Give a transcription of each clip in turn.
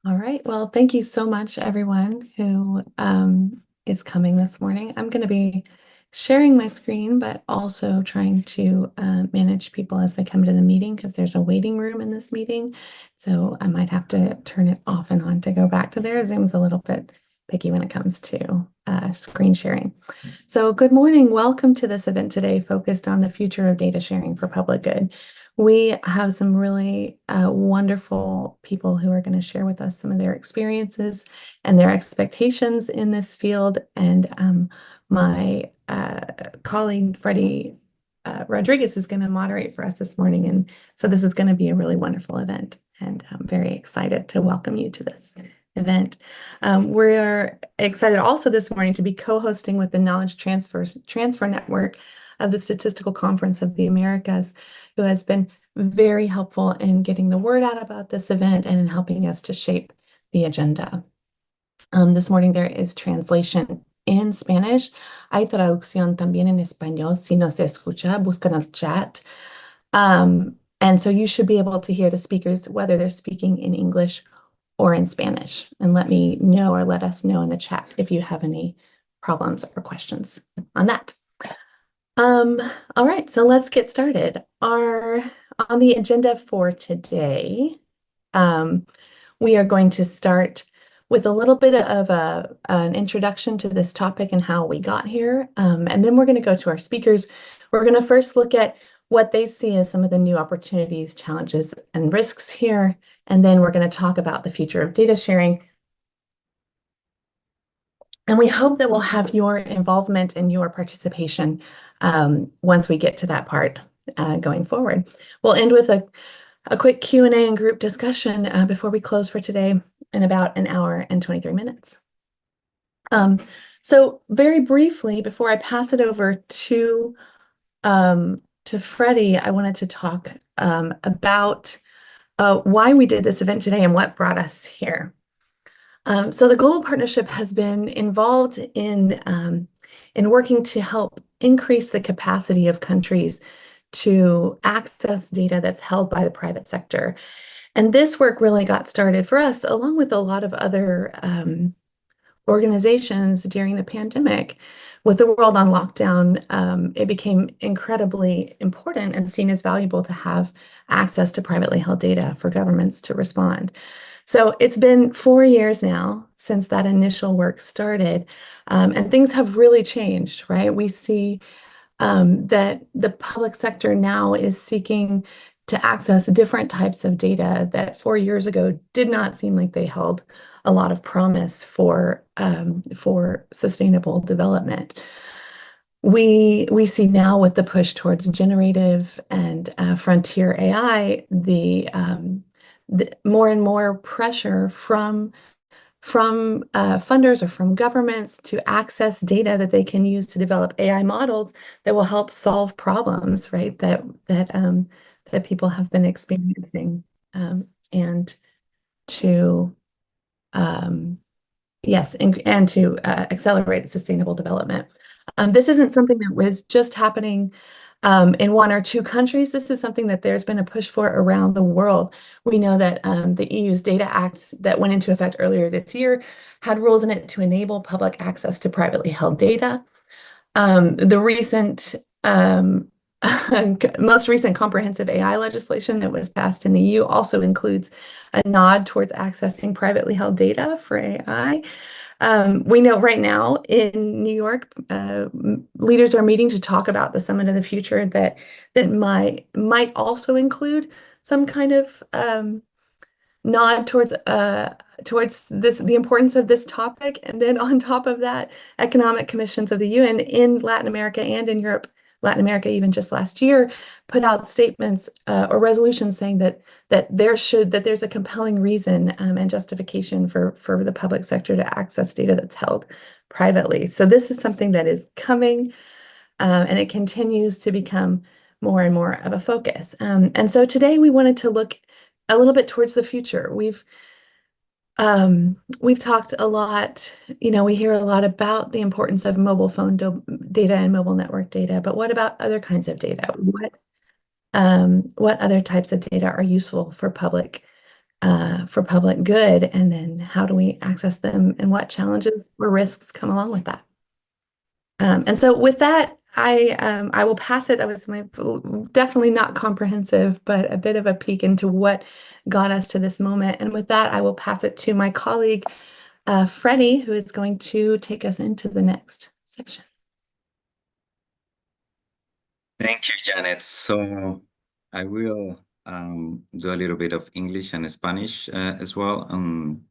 All right. Well, thank you so much, everyone who is coming this morning. I'm going to be sharing my screen, but also trying to manage people as they come to the meeting because there's a waiting room in this meeting. So I might have to turn it off and on to go back to there. Zoom's a little bit picky when it comes to screen sharing. So good morning. Welcome to this event today focused on the future of data sharing for public good. We have some really wonderful people who are going to share with us some of their experiences and their expectations in this field. And my colleague, Freddie Rodriguez, is going to moderate for us this morning. And so this is going to be a really wonderful event. And I'm very excited to welcome you to this event. We're excited also this morning to be co-hosting with the Knowledge Transfer Network of the Statistical Conference of the Americas, who has been very helpful in getting the word out about this event and in helping us to shape the agenda. This morning there is translation en Spanish. Hay traducción también en español. Si no se escucha, buscan el chat. And so you should be able to hear the speakers, whether they're speaking in English or in Spanish. And let me know or let us know in the chat if you have any problems or questions on that. All right, so let's get started. On the agenda for today, we are going to start with a little bit of an introduction to this topic and how we got here. And then we're going to go to our speakers. We're going to first look at what they see as some of the new opportunities, challenges, and risks here. And then we're going to talk about the future of data sharing. And we hope that we'll have your involvement and your participation once we get to that part going forward. We'll end with a quick Q&A and group discussion before we close for today in about an hour and 23 minutes. So very briefly, before I pass it over to Freddie, I wanted to talk about why we did this event today and what brought us here. So the Global Partnership has been involved in working to help increase the capacity of countries to access data that's held by the private sector. And this work really got started for us, along with a lot of other organizations during the pandemic. With the world on lockdown, it became incredibly important and seen as valuable to have access to privately held data for governments to respond. So it's been 4 years now since that initial work started, and things have really changed, right? We see that the public sector now is seeking to access different types of data that 4 years ago did not seem like they held a lot of promise for sustainable development. We see now with the push towards generative and frontier AI, the more and more pressure from funders or from governments to access data that they can use to develop AI models that will help solve problems, right? That people have been experiencing, and to and to accelerate sustainable development. This isn't something that was just happening in 1 or 2 countries. This is something that there's been a push for around the world. We know that the EU's Data Act that went into effect earlier this year had rules in it to enable public access to privately held data. The most recent comprehensive AI legislation that was passed in the EU also includes a nod towards accessing privately held data for AI. We know right now in New York, leaders are meeting to talk about the Summit of the Future that might also include some kind of nod towards the importance of this topic. And then on top of that, economic commissions of the UN in Latin America and in Europe, Latin America even just last year, put out statements or resolutions saying that there's a compelling reason and justification for the public sector to access data that's held privately. So this is something that is coming, and it continues to become more and more of a focus. And so today we wanted to look a little bit towards the future. We've talked a lot, we hear a lot about the importance of mobile phone data and mobile network data, but what about other kinds of data? What other types of data are useful for public for public good, and then how do we access them and what challenges or risks come along with that. And so with that, I will pass it. That was my definitely not comprehensive, but a bit of a peek into what got us to this moment. And with that, I will pass it to my colleague, Freddie, who is going to take us into the next section. Thank you, Janet. So I will do a little bit of English and Spanish as well on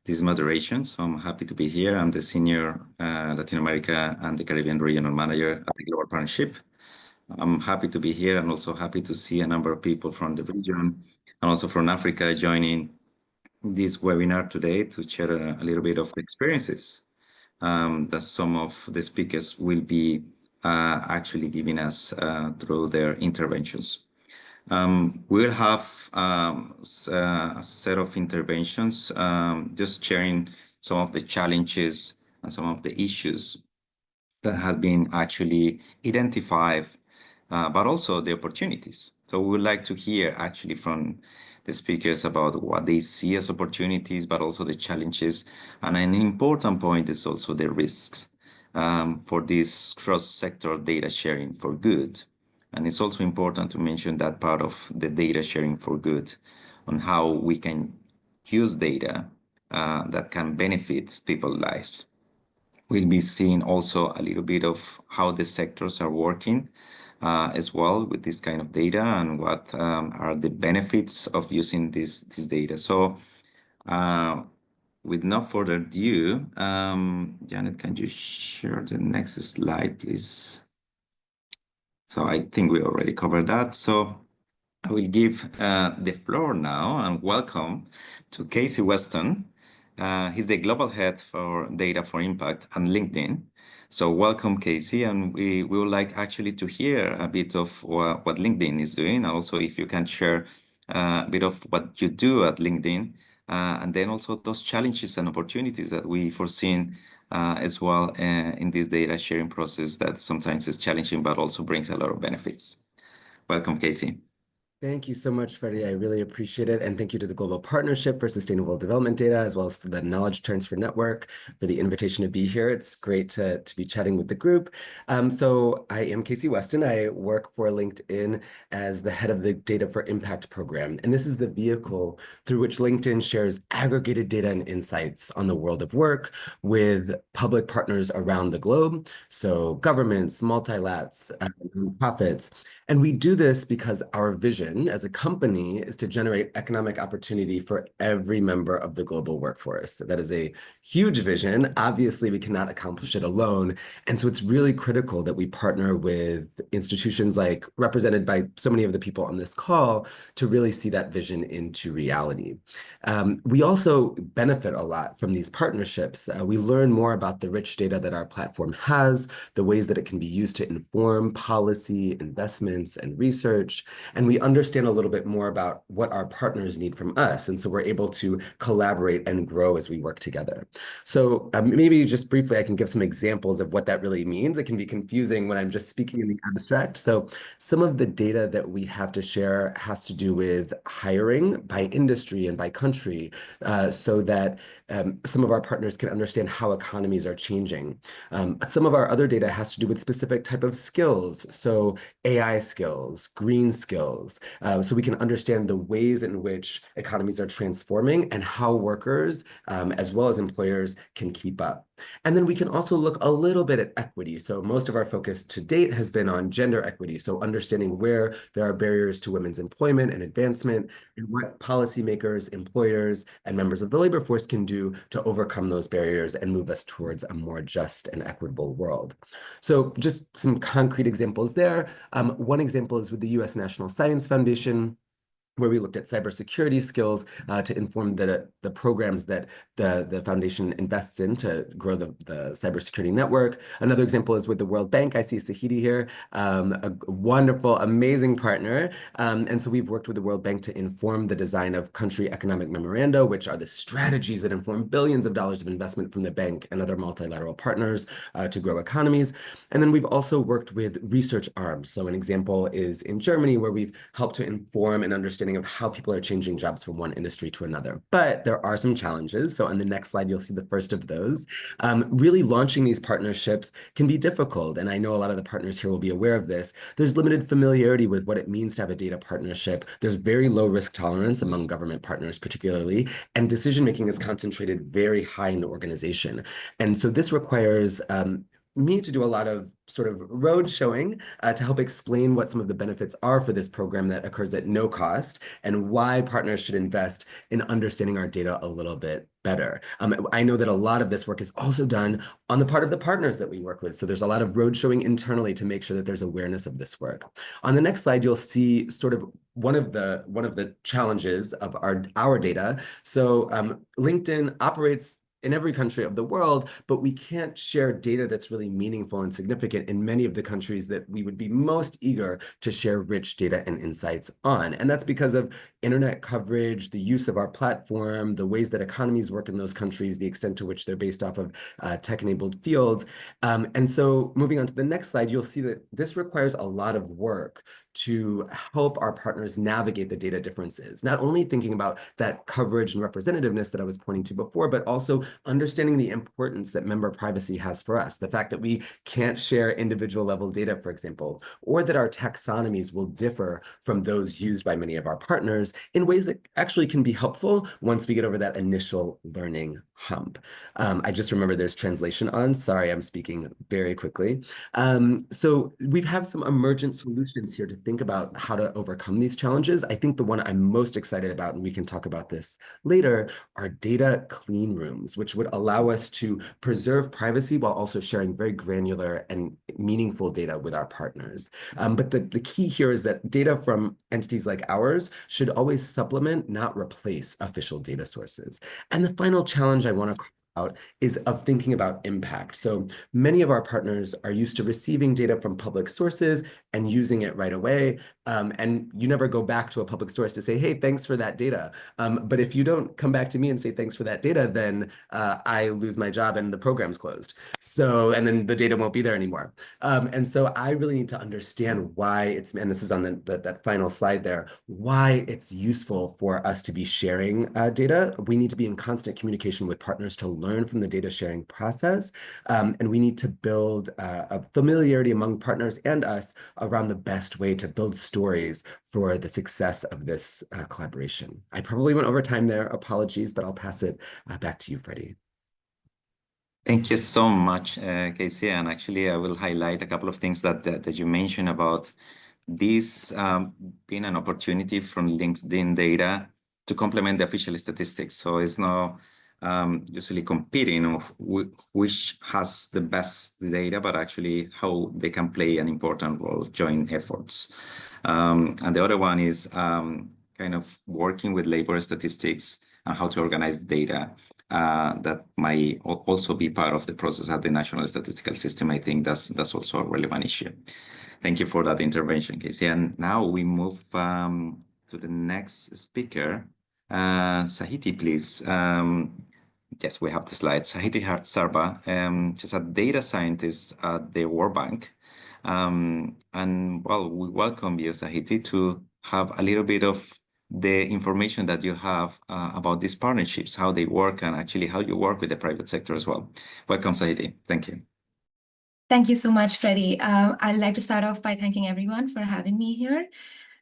this moderation. So I'm happy to be here. I'm the Senior Latin America and the Caribbean Regional Manager at the Global Partnership. I'm happy to be here and also happy to see a number of people from the region and also from Africa joining this webinar today to share a little bit of the experiences that some of the speakers will be actually giving us through their interventions. We'll have a set of interventions, just sharing some of the challenges and some of the issues that have been actually identified, but also the opportunities. So we would like to hear actually from the speakers about what they see as opportunities, but also the challenges. And an important point is also the risks for this cross-sector data sharing for good. And it's also important to mention that part of the data sharing for good on how we can use data that can benefit people's lives. We'll be seeing also a little bit of how the sectors are working as well with this kind of data and what are the benefits of using this data. So with no further ado, Janet, can you share the next slide, please? So I think we already covered that. So I will give the floor now and welcome to Casey Weston. He's the Global Head for Data for Impact and LinkedIn. So welcome, Casey, and we would like actually to hear a bit of what LinkedIn is doing. Also, if you can share a bit of what you do at LinkedIn, and then also those challenges and opportunities that we foreseen as well in this data sharing process that sometimes is challenging, but also brings a lot of benefits. Welcome, Casey. Thank you so much, Freddie. I really appreciate it. And thank you to the Global Partnership for Sustainable Development Data, as well as to the Knowledge Transfer Network for the invitation to be here. It's great to be chatting with the group. So I am Casey Weston. I work for LinkedIn as the head of the Data for Impact program. And this is the vehicle through which LinkedIn shares aggregated data and insights on the world of work with public partners around the globe. So governments, multilats, nonprofits. And we do this because our vision as a company is to generate economic opportunity for every member of the global workforce. That is a huge vision. Obviously, we cannot accomplish it alone. And so it's really critical that we partner with institutions like represented by so many of the people on this call to really see that vision into reality. We also benefit a lot from these partnerships. We learn more about the rich data that our platform has, the ways that it can be used to inform policy, investment, and research, and we understand a little bit more about what our partners need from us, and so we're able to collaborate and grow as we work together. So maybe just briefly, I can give some examples of what that really means. It can be confusing when I'm just speaking in the abstract. So some of the data that we have to share has to do with hiring by industry and by country, so that some of our partners can understand how economies are changing. Some of our other data has to do with specific type of skills. So AI skills, green skills, so we can understand the ways in which economies are transforming and how workers, as well as employers, can keep up. And then we can also look a little bit at equity. So most of our focus to date has been on gender equity. So understanding where there are barriers to women's employment and advancement, and what policymakers, employers, and members of the labor force can do to overcome those barriers and move us towards a more just and equitable world. So just some concrete examples there. One example is with the U.S. National Science Foundation, where we looked at cybersecurity skills to inform the programs that the foundation invests in to grow the cybersecurity network. Another example is with the World Bank. I see Sahidi here, a wonderful, amazing partner. And so we've worked with the World Bank to inform the design of country economic memoranda, which are the strategies that inform billions of dollars of investment from the bank and other multilateral partners to grow economies. And then we've also worked with research arms. So an example is in Germany, where we've helped to inform and understand understanding of how people are changing jobs from one industry to another. But there are some challenges. So on the next slide, you'll see the first of those. Really launching these partnerships can be difficult. And I know a lot of the partners here will be aware of this. There's limited familiarity with what it means to have a data partnership. There's very low risk tolerance among government partners, particularly, and decision-making is concentrated very high in the organization. And so this requires me to do a lot of sort of road showing to help explain what some of the benefits are for this program that occurs at no cost and why partners should invest in understanding our data a little bit better. I know that a lot of this work is also done on the part of the partners that we work with. So there's a lot of road showing internally to make sure that there's awareness of this work. On the next slide, you'll see sort of one of the challenges of our data. So LinkedIn operates in every country of the world, but we can't share data that's really meaningful and significant in many of the countries that we would be most eager to share rich data and insights on. And that's because of internet coverage, the use of our platform, the ways that economies work in those countries, the extent to which they're based off of tech-enabled fields. And so moving on to the next slide, you'll see that this requires a lot of work to help our partners navigate the data differences, not only thinking about that coverage and representativeness that I was pointing to before, but also understanding the importance that member privacy has for us, the fact that we can't share individual level data, for example, or that our taxonomies will differ from those used by many of our partners in ways that actually can be helpful once we get over that initial learning hump. I just remember there's translation on. Sorry, I'm speaking very quickly. So we have some emergent solutions here to think about how to overcome these challenges. I think the one I'm most excited about, and we can talk about this later, are data clean rooms, which would allow us to preserve privacy while also sharing very granular and meaningful data with our partners. But the key here is that data from entities like ours should always supplement, not replace official data sources. And the final challenge I want to call out is of thinking about impact. So many of our partners are used to receiving data from public sources and using it right away. And you never go back to a public source to say, hey, thanks for that data. But if you don't come back to me and say, thanks for that data, then I lose my job and the program's closed. So, and then the data won't be there anymore. And so I really need to understand why it's, and this is on that final slide there, why it's useful for us to be sharing data. We need to be in constant communication with partners to learn from the data sharing process. And we need to build a familiarity among partners and us around the best way to build stories for the success of this collaboration. I probably went over time there, apologies, but I'll pass it back to you, Freddie. Thank you so much, Casey. And actually, I will highlight a couple of things that you mentioned about this being an opportunity from LinkedIn data to complement the official statistics. So it's not usually competing of which has the best data, but actually how they can play an important role, joint efforts. And the other one is kind of working with labor statistics and how to organize data. That might also be part of the process at the National Statistical System. I think that's also a relevant issue. Thank you for that intervention, Casey. And now we move to the next speaker. Sahiti, please. Yes, we have the slide. Sahiti Sarba, she's a data scientist at the World Bank. And well, we welcome you, Sahiti, to have a little bit of the information that you have about these partnerships, how they work, and actually how you work with the private sector as well. Welcome, Sahiti. Thank you. Thank you so much, Freddie. I'd like to start off by thanking everyone for having me here.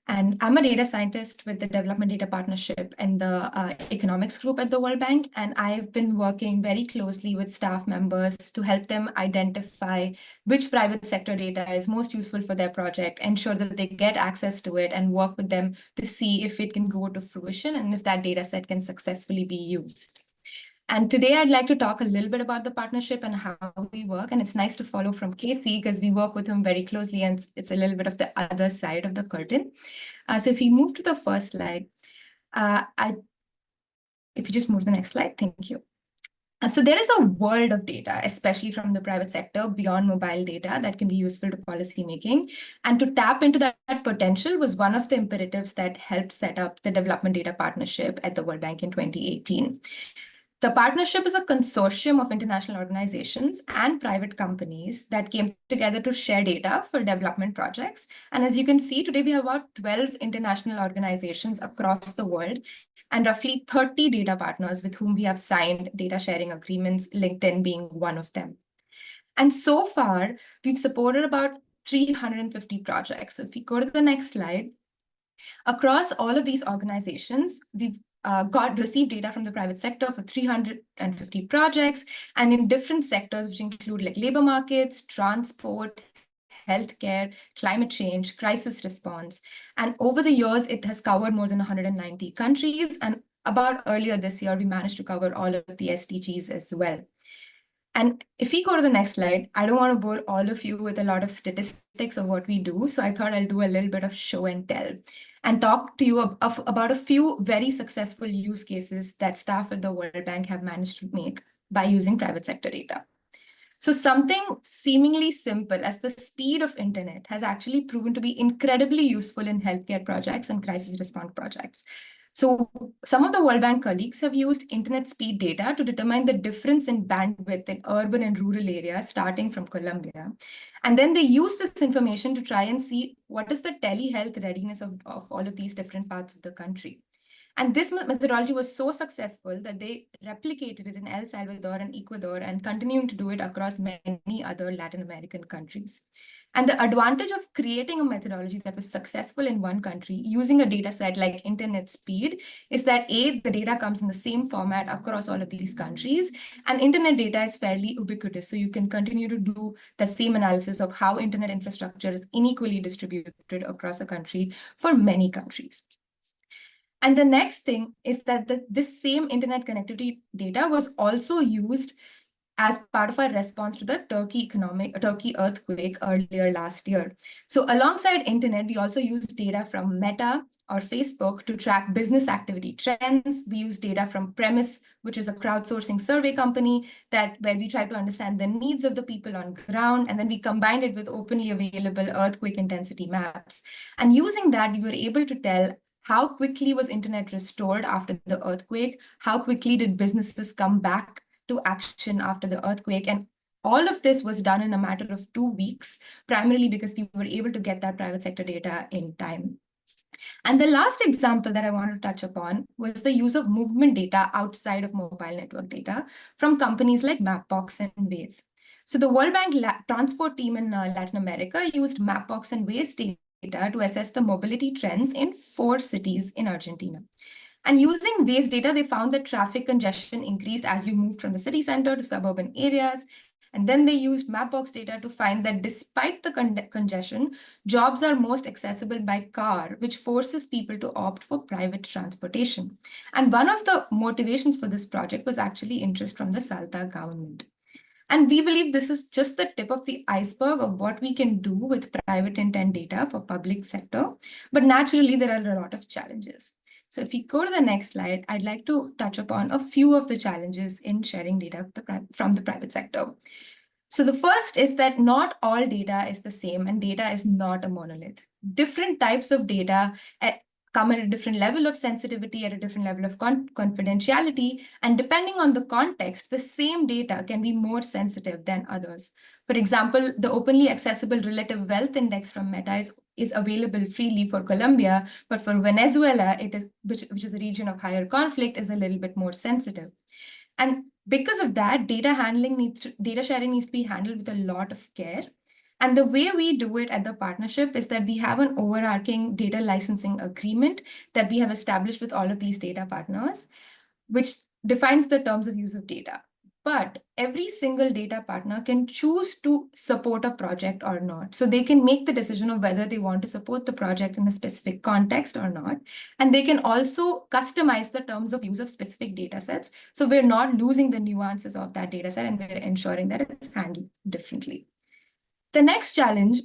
And I'm a data scientist with the Development Data Partnership and the Economics Group at the World Bank. And I've been working very closely with staff members to help them identify which private sector data is most useful for their project, ensure that they get access to it, and work with them to see if it can go to fruition and if that data set can successfully be used. And today I'd like to talk a little bit about the partnership and how we work. And it's nice to follow from Casey because we work with him very closely and it's a little bit of the other side of the curtain. So if we move to the first slide, if you just move to the next slide, thank you. So there is a world of data, especially from the private sector, beyond mobile data that can be useful to policymaking. And to tap into that potential was one of the imperatives that helped set up the Development Data Partnership at the World Bank in 2018. The partnership is a consortium of international organizations and private companies that came together to share data for development projects. And as you can see, today we have about 12 international organizations across the world and roughly 30 data partners with whom we have signed data sharing agreements, LinkedIn being one of them. And so far, we've supported about 350 projects. So if we go to the next slide, across all of these organizations, we've received data from the private sector for 350 projects and in different sectors, which include like labor markets, transport, healthcare, climate change, crisis response. And over the years, it has covered more than 190 countries. And about earlier this year, we managed to cover all of the SDGs as well. And if we go to the next slide, I don't want to bore all of you with a lot of statistics of what we do. So I thought I'll do a little bit of show and tell and talk to you about a few very successful use cases that staff at the World Bank have managed to make by using private sector data. So something seemingly simple as the speed of internet has actually proven to be incredibly useful in healthcare projects and crisis response projects. So some of the World Bank colleagues have used internet speed data to determine the difference in bandwidth in urban and rural areas starting from Colombia. And then they use this information to try and see what is the telehealth readiness of all of these different parts of the country. And this methodology was so successful that they replicated it in El Salvador and Ecuador and continuing to do it across many other Latin American countries. And the advantage of creating a methodology that was successful in one country using a data set like internet speed is that A, the data comes in the same format across all of these countries, and internet data is fairly ubiquitous. So you can continue to do the same analysis of how internet infrastructure is unequally distributed across a country for many countries. And the next thing is that this same internet connectivity data was also used as part of our response to the Turkey earthquake earlier last year. So alongside internet, we also used data from Meta or Facebook to track business activity trends. We use data from Premise, which is a crowdsourcing survey company where we try to understand the needs of the people on ground, and then we combined it with openly available earthquake intensity maps. And using that, we were able to tell how quickly was internet restored after the earthquake, how quickly did businesses come back to action after the earthquake. And all of this was done in a matter of 2 weeks, primarily because we were able to get that private sector data in time. And the last example that I want to touch upon was the use of movement data outside of mobile network data from companies like Mapbox and Waze. So the World Bank transport team in Latin America used Mapbox and Waze data to assess the mobility trends in 4 cities in Argentina. And using Waze data, they found that traffic congestion increased as you moved from the city center to suburban areas. And then they used Mapbox data to find that despite the congestion, jobs are most accessible by car, which forces people to opt for private transportation. And one of the motivations for this project was actually interest from the Salta government. And we believe this is just the tip of the iceberg of what we can do with private intent data for public sector. But naturally, there are a lot of challenges. So if we go to the next slide, I'd like to touch upon a few of the challenges in sharing data from the private sector. So the first is that not all data is the same and data is not a monolith. Different types of data come at a different level of sensitivity, at a different level of confidentiality, and depending on the context, the same data can be more sensitive than others. For example, the openly accessible relative wealth index from Meta is available freely for Colombia, but for Venezuela, which is a region of higher conflict, is a little bit more sensitive. And because of that, data sharing needs to be handled with a lot of care. And the way we do it at the partnership is that we have an overarching data licensing agreement that we have established with all of these data partners, which defines the terms of use of data. But every single data partner can choose to support a project or not. So they can make the decision of whether they want to support the project in a specific context or not. And they can also customize the terms of use of specific data sets. So we're not losing the nuances of that data set and we're ensuring that it's handled differently. The next challenge,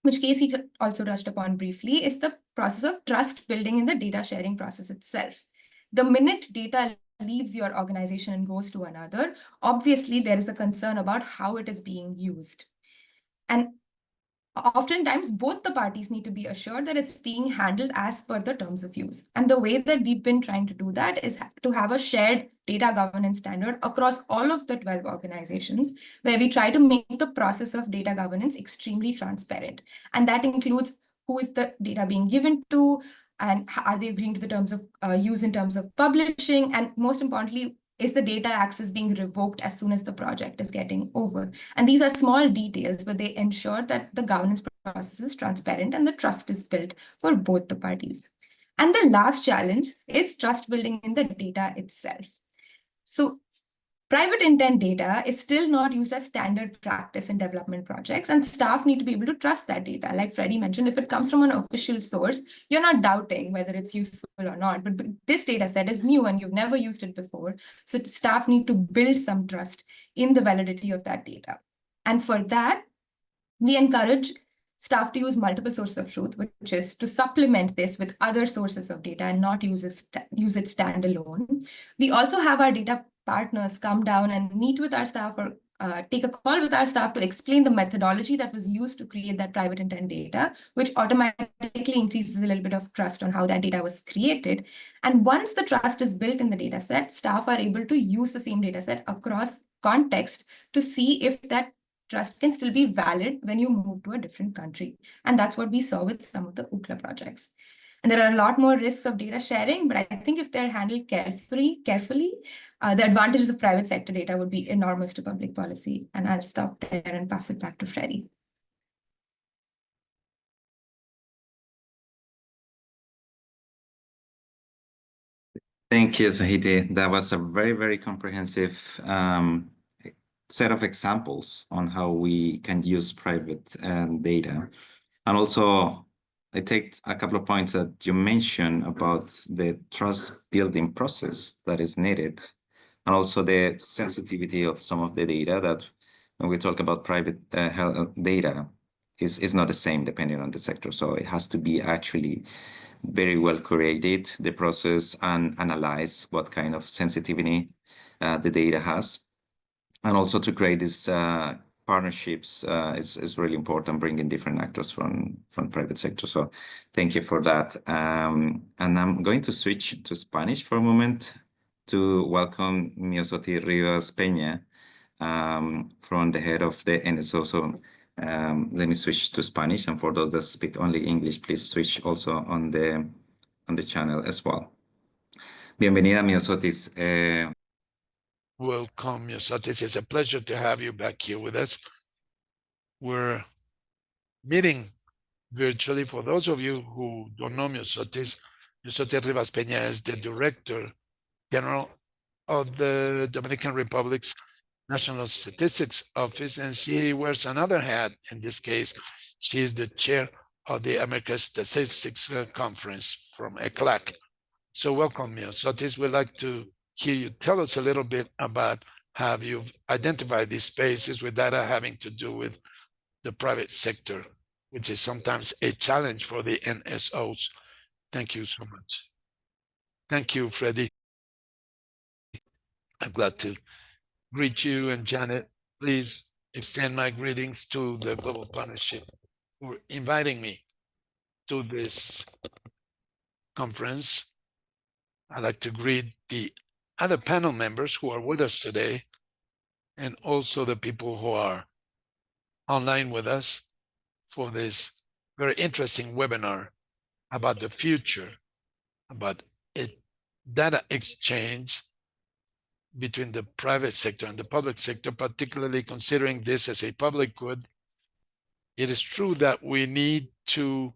which Casey also touched upon briefly, is the process of trust building in the data sharing process itself. The minute data leaves your organization and goes to another, obviously there is a concern about how it is being used. And oftentimes both the parties need to be assured that it's being handled as per the terms of use. And the way that we've been trying to do that is to have a shared data governance standard across all of the 12 organizations, where we try to make the process of data governance extremely transparent. And that includes who is the data being given to, and are they agreeing to the terms of use in terms of publishing, and most importantly, is the data access being revoked as soon as the project is getting over? And these are small details, but they ensure that the governance process is transparent and the trust is built for both the parties. And the last challenge is trust building in the data itself. So private intent data is still not used as standard practice in development projects, and staff need to be able to trust that data. Like Freddie mentioned, if it comes from an official source, you're not doubting whether it's useful or not. But this data set is new and you've never used it before. So staff need to build some trust in the validity of that data. And for that, we encourage staff to use multiple sources of truth, which is to supplement this with other sources of data and not use it standalone. We also have our data partners come down and meet with our staff or take a call with our staff to explain the methodology that was used to create that private intent data, which automatically increases a little bit of trust on how that data was created. And once the trust is built in the data set, staff are able to use the same data set across context to see if that trust can still be valid when you move to a different country. And that's what we saw with some of the UCLA projects. And there are a lot more risks of data sharing, but I think if they're handled carefully, the advantages of private sector data would be enormous to public policy. And I'll stop there and pass it back to Freddie. Thank you, Zahidi. That was a very, very comprehensive set of examples on how we can use private data. And also, I take a couple of points that you mentioned about the trust building process that is needed, and also the sensitivity of some of the data that when we talk about private health data is not the same depending on the sector. So it has to be actually very well curated, the process, and analyze what kind of sensitivity the data has. And also to create these partnerships is really important, bringing different actors from private sector. So thank you for that. And I'm going to switch to Spanish for a moment to welcome Miosoti Rivas Peña from the head of the NSO. So let me switch to Spanish. And for those that speak only English, please switch also on the channel as well. Bienvenida, Miosotis. Welcome, Miosotis. It's a pleasure to have you back here with us. We're meeting virtually. For those of you who don't know Miosotis, Miosotis Rivas Peña is the Director General of the Dominican Republic's National Statistics Office, and she wears another hat. In this case, she is the chair of the American Statistics Conference from ECLAC. So welcome, Miosotis. We'd like to hear you tell us a little bit about how you've identified these spaces with data having to do with the private sector, which is sometimes a challenge for the NSOs. Thank you so much. Thank you, Freddie. I'm glad to greet you, and Janet, please extend my greetings to the Global Partnership for inviting me to this conference. I'd like to greet the other panel members who are with us today, and also the people who are online with us for this very interesting webinar about the future, about data exchange between the private sector and the public sector, particularly considering this as a public good. It is true that we need to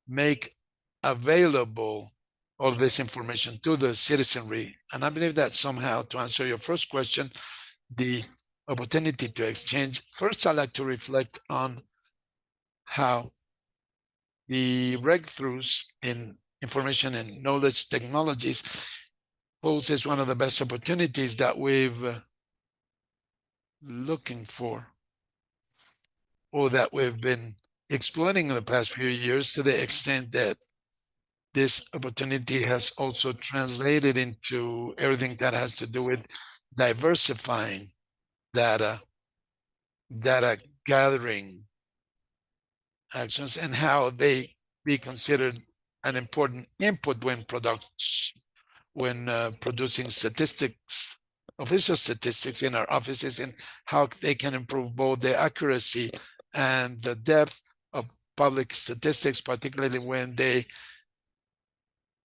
make available all this information to the citizenry. And I believe that somehow, to answer your first question, the opportunity to exchange, first I'd like to reflect on how the breakthroughs in information and knowledge technologies poses one of the best opportunities that we've looking for, or that we've been exploiting in the past few years, to the extent that this opportunity has also translated into everything that has to do with diversifying data gathering, actions and how they be considered an important input when producing statistics, official statistics in our offices, and how they can improve both the accuracy and the depth of public statistics, particularly when they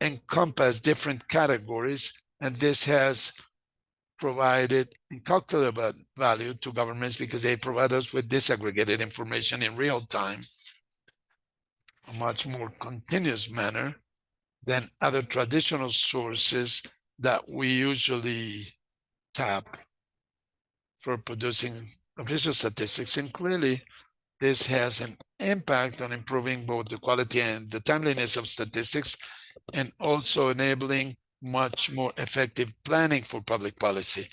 encompass different categories. And this has provided incalculable value to governments because they provide us with disaggregated information in real time, a much more continuous manner than other traditional sources that we usually tap for producing official statistics. And clearly, this has an impact on improving both the quality and the timeliness of statistics, and also enabling much more effective planning for public policy,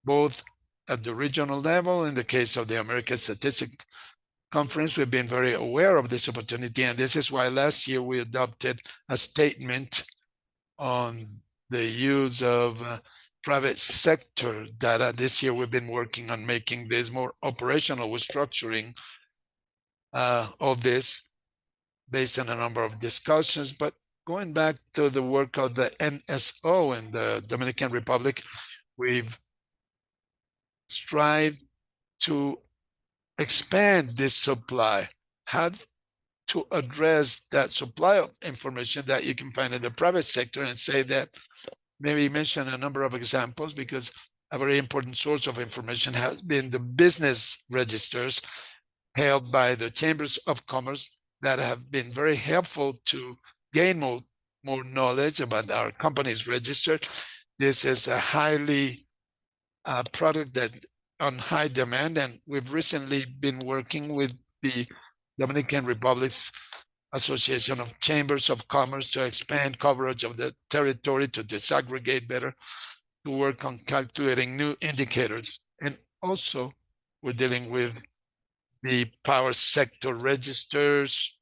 both at the regional level. In the case of the American Statistical Conference, we've been very aware of this opportunity, and this is why last year we adopted a statement on the use of private sector data. This year we've been working on making this more operational with structuring of this based on a number of discussions. But going back to the work of the NSO in the Dominican Republic, we've strived to expand this supply, how to address that supply of information that you can find in the private sector, and say that, maybe mention a number of examples, because a very important source of information has been the business registers held by the chambers of commerce that have been very helpful to gain more knowledge about our companies registered. This is a highly product that on high demand, and we've recently been working with the Dominican Republic's Association of Chambers of Commerce to expand coverage of the territory, to disaggregate better, to work on calculating new indicators. And also we're dealing with the power sector registers.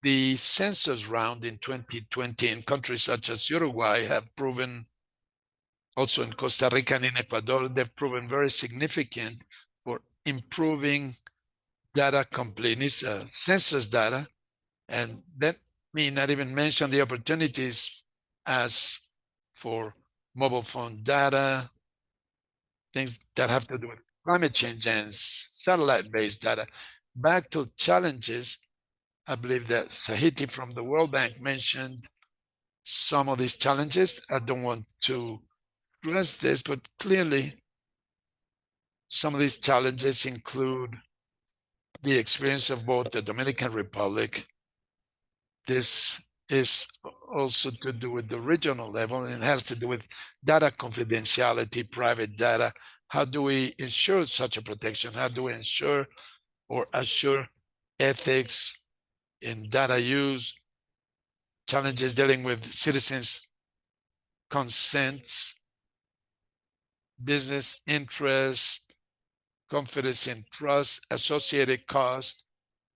The census round in 2020 in countries such as Uruguay have proven, also in Costa Rica and in Ecuador, they've proven very significant for improving data completeness, census data. And let me not even mention the opportunities as for mobile phone data, things that have to do with climate change and satellite-based data. Back to challenges, I believe that Sahiti from the World Bank mentioned some of these challenges. I don't want to stress this, but clearly some of these challenges include the experience of both the Dominican Republic. This is also to do with the regional level, and it has to do with data confidentiality, private data. How do we ensure such a protection? How do we ensure or assure ethics in data use? Challenges dealing with citizens' consents, business interest, confidence and trust, associated cost,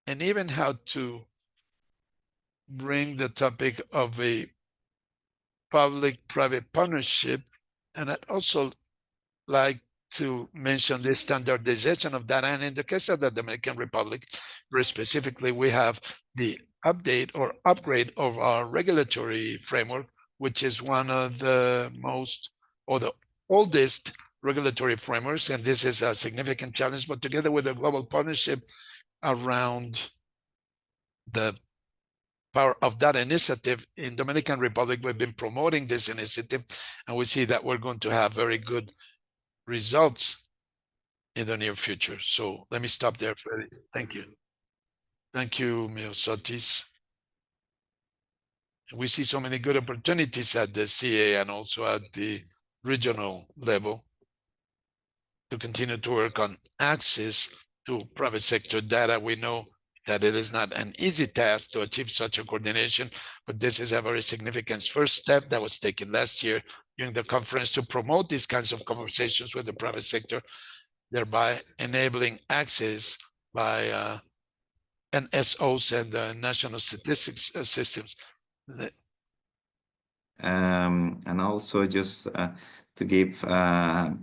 and even how to bring the topic of a public-private partnership. And I'd also like to mention the standardization of data. And in the case of the Dominican Republic, very specifically, we have the update or upgrade of our regulatory framework, which is one of the most, or the oldest regulatory frameworks. And this is a significant challenge, but together with a global partnership around the Power of Data initiative in Dominican Republic, we've been promoting this initiative, and we see that we're going to have very good results in the near future. So let me stop there, Freddy. Thank you. Thank you, Miosotis. We see so many good opportunities at the CA and also at the regional level to continue to work on access to private sector data. We know that it is not an easy task to achieve such a coordination, but this is a very significant first step that was taken last year during the conference to promote these kinds of conversations with the private sector, thereby enabling access by NSOs and the national statistics systems. And also just to give the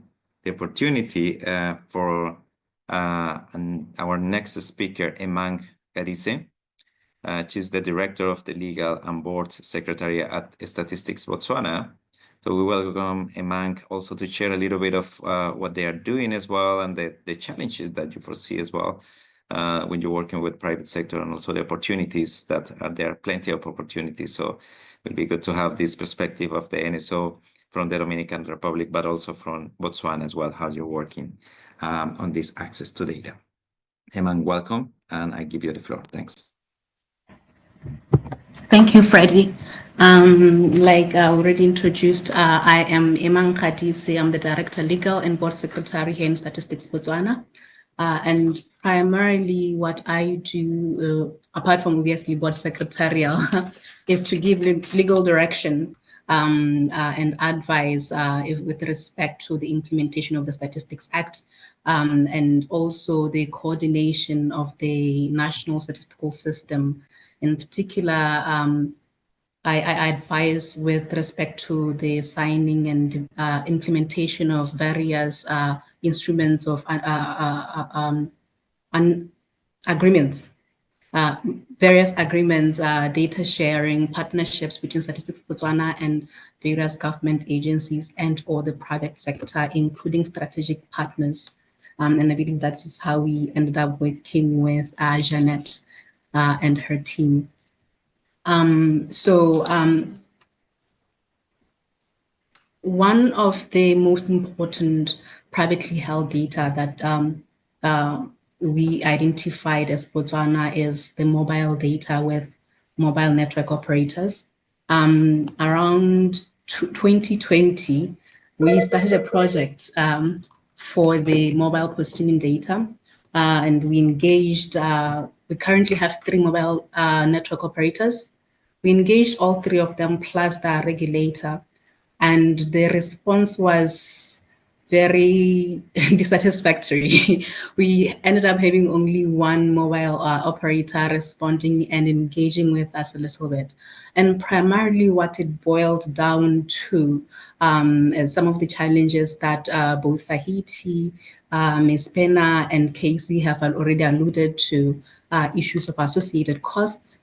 opportunity for And our next speaker, Emang Cadice. She's the director of the Legal and Board Secretary at Statistics Botswana. So we welcome Emang also to share a little bit of what they are doing as well, and the challenges that you foresee as well when you're working with private sector, and also the opportunities that are there. Plenty of opportunities. So it'll be good to have this perspective of the NSO from the Dominican Republic, but also from Botswana as well, how you're working on this access to data. Emang, welcome, and I give you the floor. Thanks. Thank you, Freddie. Like already introduced, I am Emang Kadisi. I'm the Director Legal and Board Secretary here in Statistics Botswana. And primarily what I do, apart from obviously Board Secretarial, is to give legal direction and advise with respect to the implementation of the Statistics Act, and also the coordination of the national statistical system. In particular, I advise with respect to the signing and implementation of various instruments of agreements, various agreements, data sharing, partnerships between Statistics Botswana and various government agencies and or the private sector, including strategic partners. And I believe that is how we ended up working with Jeanette and her team. One of the most important privately held data that we identified as Botswana is the mobile data with mobile network operators. Around 2020, we started a project for the mobile positioning data, and we engaged, we currently have 3 mobile network operators. We engaged all 3 of them plus the regulator, and the response was very dissatisfactory. We ended up having only 1 mobile operator responding and engaging with us a little bit. And primarily what it boiled down to is some of the challenges that both Sahiti, Ms. Pena, and Casey have already alluded to, issues of associated costs,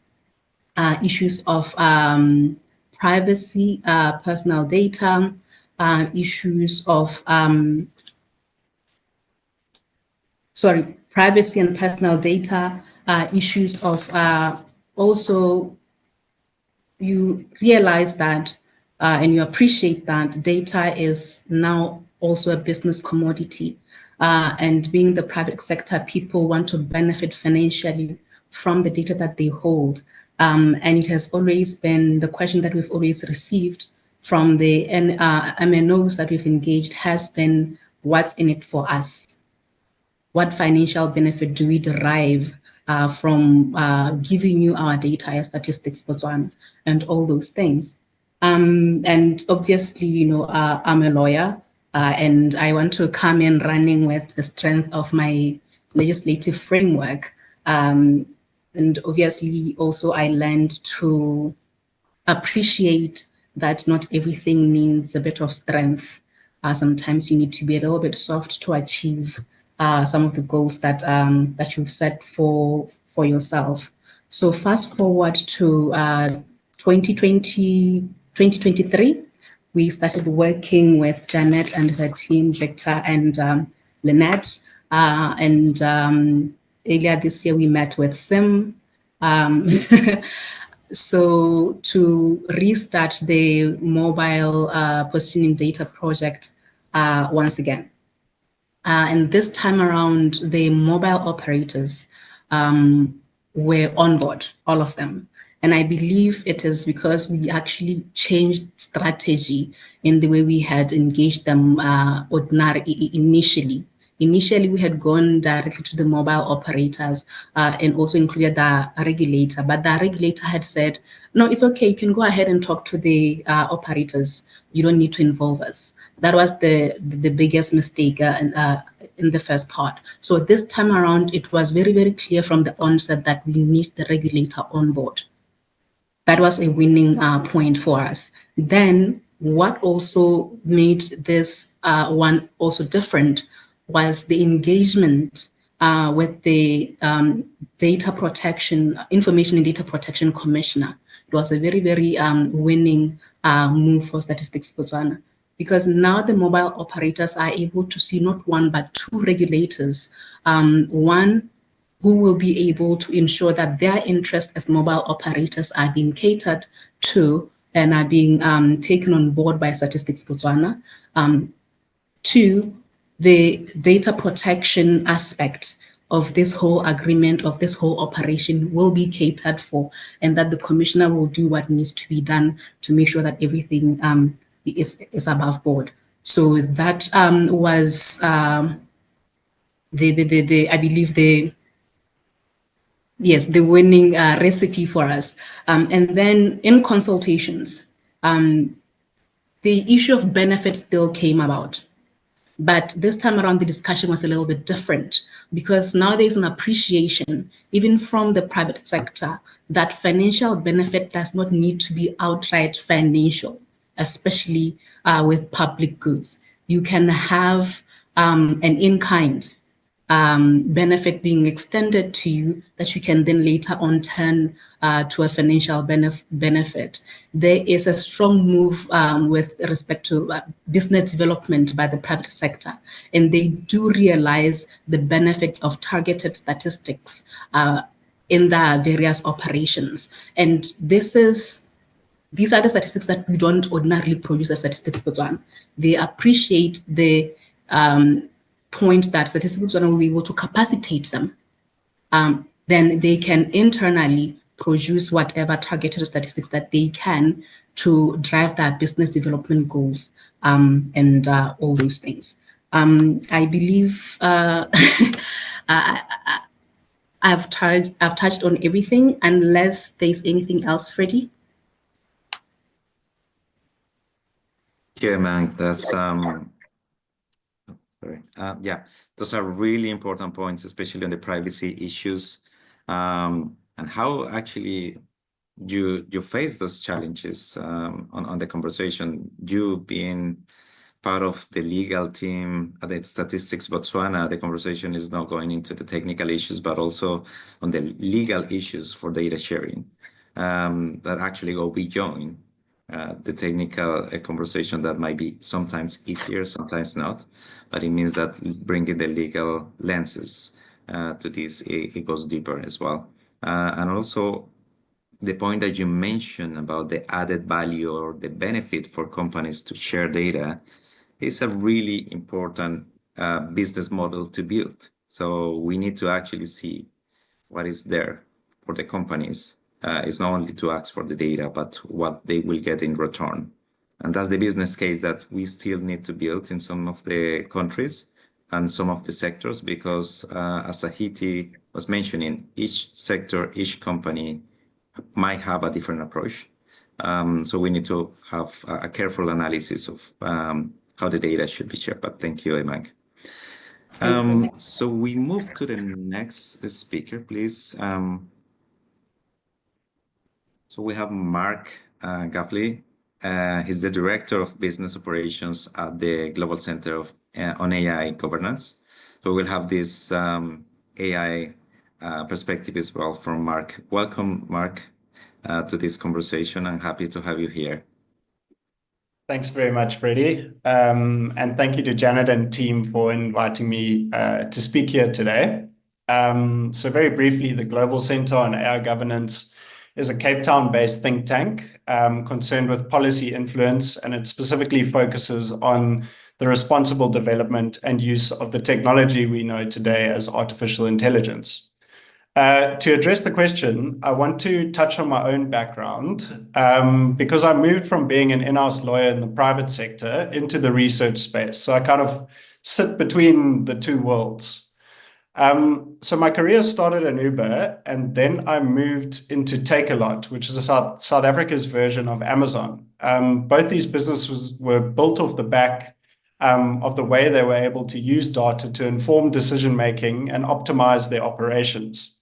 issues of privacy, personal data, issues of, privacy and personal data, issues of also you realize that and you appreciate that data is now also a business commodity. And being the private sector, people want to benefit financially from the data that they hold. And it has always been the question that we've always received from the MNOs that we've engaged has been, what's in it for us? What financial benefit do we derive from giving you our data as Statistics Botswana and all those things? And obviously, you know, I'm a lawyer and I want to come in running with the strength of my legislative framework. And obviously also I learned to appreciate that not everything needs a bit of strength. Sometimes you need to be a little bit soft to achieve some of the goals that that you've set for yourself. So fast forward to 2023, we started working with Janet and her team, Victor and Lynette. Earlier this year, we met with Sim. So to restart the mobile positioning data project once again. And this time around, the mobile operators were on board, all of them. And I believe it is because we actually changed strategy in the way we had engaged them initially. Initially, we had gone directly to the mobile operators and also included the regulator, but the regulator had said, no, it's okay, you can go ahead and talk to the operators. You don't need to involve us. That was the biggest mistake in the first part. So this time around, it was very, very clear from the onset that we need the regulator on board. That was a winning point for us. Then what also made this one also different was the engagement with the Data Protection, Information and Data Protection Commissioner. It was a very, very winning move for Statistics Botswana, because now the mobile operators are able to see not one but two regulators, one who will be able to ensure that their interests as mobile operators are being catered to and are being taken on board by Statistics Botswana. Two, the data protection aspect of this whole agreement, of this whole operation will be catered for, and that the commissioner will do what needs to be done to make sure that everything is above board. So that was I believe the winning recipe for us. And then in consultations, the issue of benefits still came about. But this time around, the discussion was a little bit different, because now there's an appreciation, even from the private sector, that financial benefit does not need to be outright financial, especially with public goods. You can have an in-kind benefit being extended to you that you can then later on turn to a financial benefit. There is a strong move with respect to business development by the private sector, and they do realize the benefit of targeted statistics in their various operations. And these are the statistics that we don't ordinarily produce as Statistics Botswana. They appreciate the point that Statistics Botswana will be able to capacitate them. Then they can internally produce whatever targeted statistics that they can to drive their business development goals and all those things. I believe I've touched on everything, unless there's anything else, Freddie. Yeah, man, that's sorry. Yeah, those are really important points, especially on the privacy issues, and how actually you face those challenges on the conversation. You being part of the legal team at the Statistics Botswana, the conversation is not going into the technical issues, but also on the legal issues for data sharing that actually go beyond the technical conversation that might be sometimes easier, sometimes not, but it means that it's bringing the legal lenses to this. It goes deeper as well. And also the point that you mentioned about the added value or the benefit for companies to share data is a really important business model to build. So we need to actually see what is there for the companies. It's not only to ask for the data, but what they will get in return. And that's the business case that we still need to build in some of the countries and some of the sectors, because as Sahiti was mentioning, each sector, each company might have a different approach. So we need to have a careful analysis of how the data should be shared. But thank you, Emak. So we move to the next speaker, please. So we have Mark Gaffley. He's the Director of Business Operations at the Global Center on AI Governance. So we'll have this AI perspective as well from Mark. Welcome, Mark, to this conversation. I'm happy to have you here. Thanks very much, Freddie. And thank you to Janet and team for inviting me to speak here today. So very briefly, the Global Center on AI Governance is a Cape Town-based think tank concerned with policy influence, and it specifically focuses on the responsible development and use of the technology we know today as artificial intelligence. To address the question, I want to touch on my own background because I moved from being an in-house lawyer in the private sector into the research space. So I kind of sit between the two worlds. So my career started in Uber, and then I moved into Takealot, which is South Africa's version of Amazon. Both these businesses were built off the back of the way they were able to use data to inform decision-making and optimize their operations.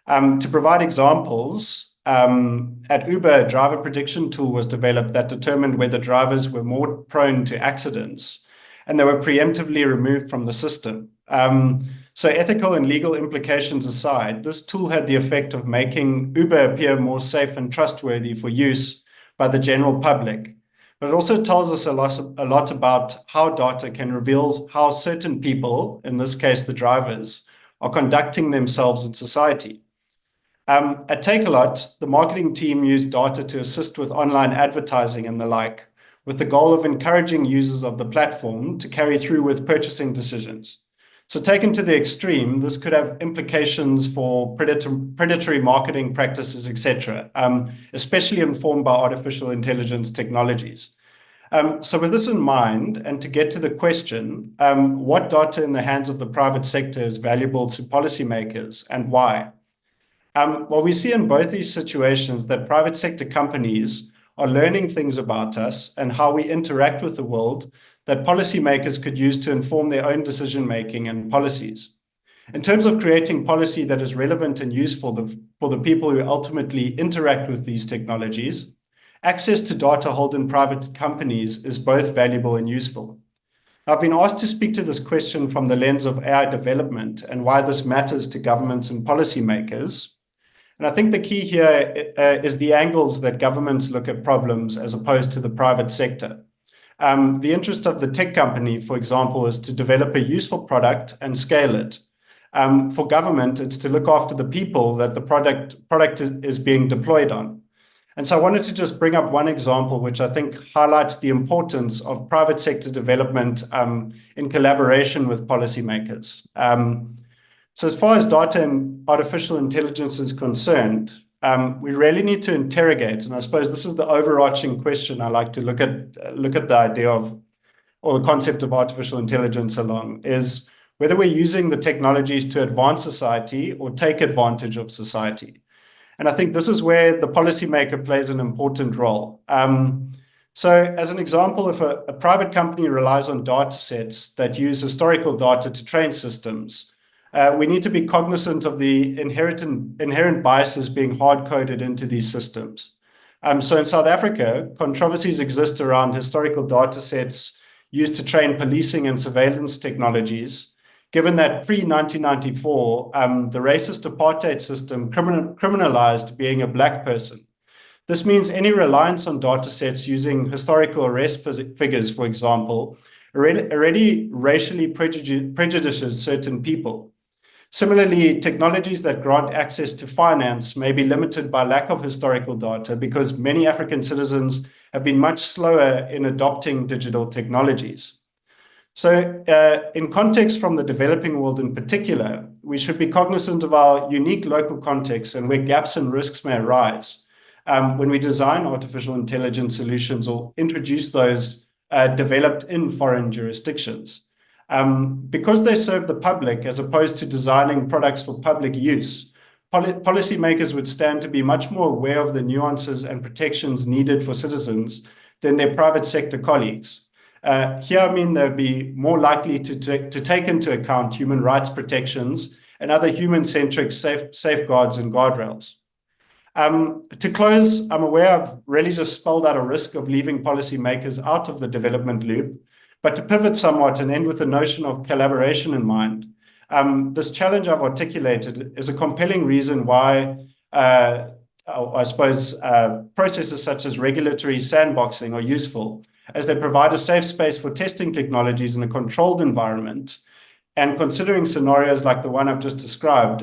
To provide examples, at Uber, a driver prediction tool was developed that determined whether drivers were more prone to accidents, and they were preemptively removed from the system. So ethical and legal implications aside, this tool had the effect of making Uber appear more safe and trustworthy for use by the general public. But it also tells us a lot about how data can reveal how certain people, in this case the drivers, are conducting themselves in society. At Takealot, the marketing team used data to assist with online advertising and the like, with the goal of encouraging users of the platform to carry through with purchasing decisions. So taken to the extreme, this could have implications for predatory marketing practices, etc., especially informed by artificial intelligence technologies. So with this in mind, and to get to the question, what data in the hands of the private sector is valuable to policymakers and why? Well, we see in both these situations that private sector companies are learning things about us and how we interact with the world that policymakers could use to inform their own decision-making and policies. In terms of creating policy that is relevant and useful for the people who ultimately interact with these technologies, access to data held in private companies is both valuable and useful. I've been asked to speak to this question from the lens of AI development and why this matters to governments and policymakers. And I think the key here is the angles that governments look at problems as opposed to the private sector. The interest of the tech company, for example, is to develop a useful product and scale it. For government, it's to look after the people that the product is being deployed on. And so I wanted to just bring up one example, which I think highlights the importance of private sector development in collaboration with policymakers. So as far as data and artificial intelligence is concerned, we really need to interrogate, and I suppose this is the overarching question I like to look at the idea of, or the concept of artificial intelligence along, is whether we're using the technologies to advance society or take advantage of society. And I think this is where the policymaker plays an important role. So as an example, if a private company relies on data sets that use historical data to train systems, we need to be cognizant of the inherent biases being hard-coded into these systems. So in South Africa, controversies exist around historical data sets used to train policing and surveillance technologies, given that pre-1994, the racist apartheid system criminalized being a Black person. This means any reliance on data sets using historical arrest figures, for example, already racially prejudices certain people. Similarly, technologies that grant access to finance may be limited by lack of historical data because many African citizens have been much slower in adopting digital technologies. So in context from the developing world in particular, we should be cognizant of our unique local context and where gaps and risks may arise when we design artificial intelligence solutions or introduce those developed in foreign jurisdictions. Because they serve the public as opposed to designing products for public use, policymakers would stand to be much more aware of the nuances and protections needed for citizens than their private sector colleagues. Here, I mean, they'd be more likely to take into account human rights protections and other human-centric safeguards and guardrails. To close, I'm aware I've really just spelled out a risk of leaving policymakers out of the development loop, but to pivot somewhat and end with the notion of collaboration in mind, this challenge I've articulated is a compelling reason why, I suppose, processes such as regulatory sandboxing are useful, as they provide a safe space for testing technologies in a controlled environment. And considering scenarios like the one I've just described,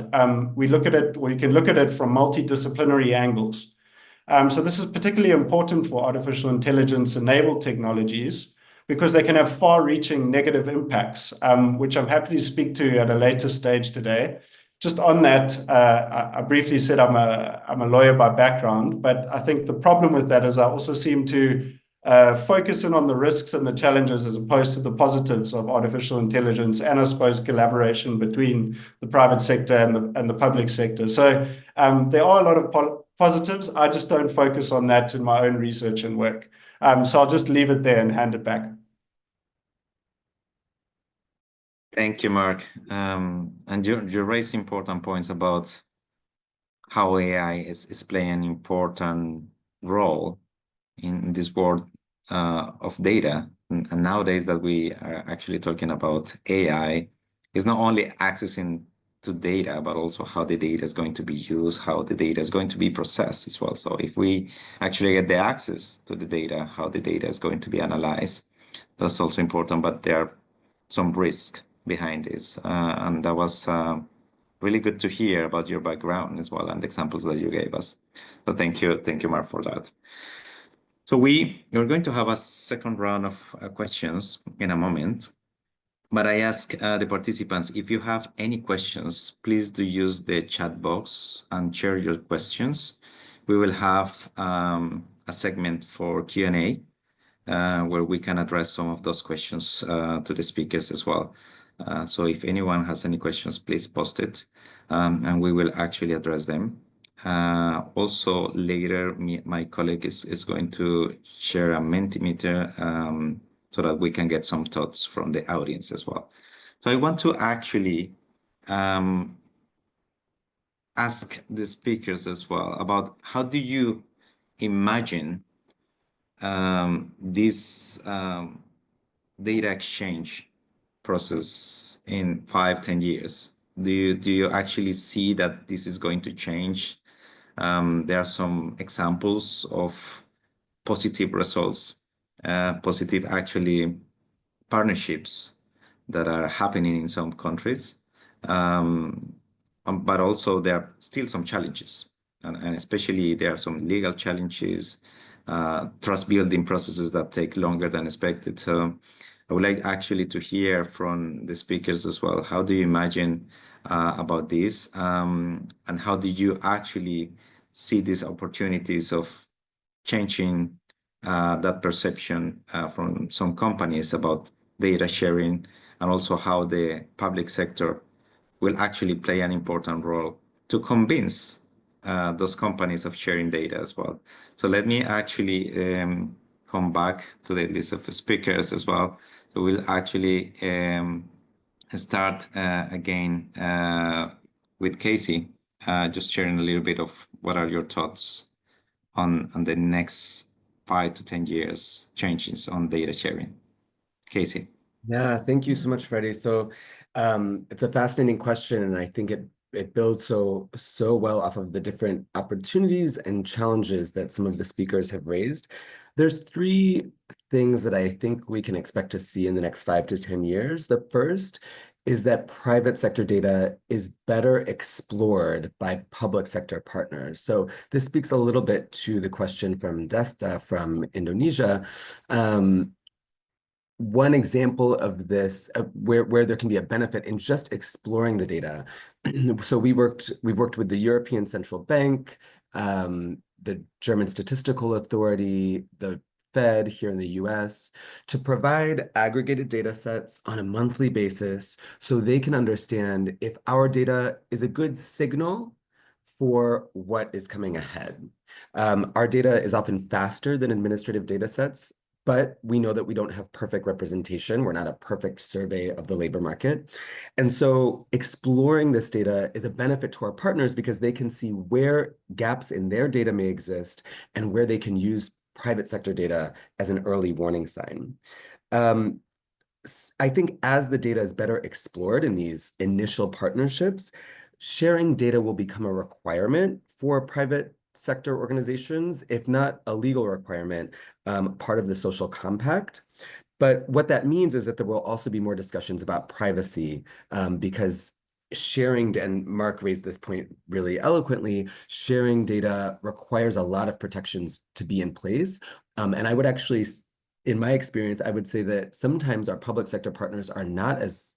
we can look at it from multidisciplinary angles. So this is particularly important for artificial intelligence-enabled technologies, because they can have far-reaching negative impacts, which I'm happy to speak to at a later stage today. Just on that, I briefly said I'm a lawyer by background, but I think the problem with that is I also seem to focus in on the risks and the challenges as opposed to the positives of artificial intelligence and, I suppose, collaboration between the private sector and the public sector. So there are a lot of positives. I just don't focus on that in my own research and work. So I'll just leave it there and hand it back. Thank you, Mark. And you raised important points about how AI is playing an important role in this world of data. And nowadays that we are actually talking about AI, is not only accessing to data, but also how the data is going to be used, how the data is going to be processed as well. So if we actually get the access to the data, how the data is going to be analyzed, that's also important, but there are some risks behind this. And that was really good to hear about your background as well and the examples that you gave us. So thank you, Mark, for that. So we're going to have a second round of questions in a moment. But I ask the participants, if you have any questions, please do use the chat box and share your questions. We will have a segment for Q&A where we can address some of those questions to the speakers as well. So if anyone has any questions, please post it and we will actually address them. Also later, my colleague is going to share a Mentimeter so that we can get some thoughts from the audience as well. So I want to actually ask the speakers as well about how do you imagine this data exchange process in 5-10 years? Do you actually see that this is going to change? There are some examples of positive results, positive actually partnerships that are happening in some countries. But also there are still some challenges, and especially there are some legal challenges, trust building processes that take longer than expected. So I would like actually to hear from the speakers as well. How do you imagine about this? And how do you actually see these opportunities of changing that perception from some companies about data sharing, and also how the public sector will actually play an important role to convince those companies of sharing data as well. So let me actually come back to the list of speakers as well. So we'll actually start again with Casey, just sharing a little bit of what are your thoughts on the next 5 to 10 years changes on data sharing. Casey. Yeah, thank you so much, Freddie. So it's a fascinating question, and I think it builds so well off of the different opportunities and challenges that some of the speakers have raised. There's three things that I think we can expect to see in the next 5 to 10 years. The first is that private sector data is better explored by public sector partners. So this speaks a little bit to the question from Desta from Indonesia. One example of this, where there can be a benefit in just exploring the data. So we've worked with the European Central Bank, the German Statistical Authority, the Fed here in the US, to provide aggregated data sets on a monthly basis so they can understand if our data is a good signal for what is coming ahead. Our data is often faster than administrative data sets, but we know that we don't have perfect representation. We're not a perfect survey of the labor market. And so exploring this data is a benefit to our partners because they can see where gaps in their data may exist and where they can use private sector data as an early warning sign. I think as the data is better explored in these initial partnerships, sharing data will become a requirement for private sector organizations, if not a legal requirement, part of the social compact. But what that means is that there will also be more discussions about privacy because sharing, and Mark raised this point really eloquently, sharing data requires a lot of protections to be in place. And I would actually, in my experience, I would say that sometimes our public sector partners are not as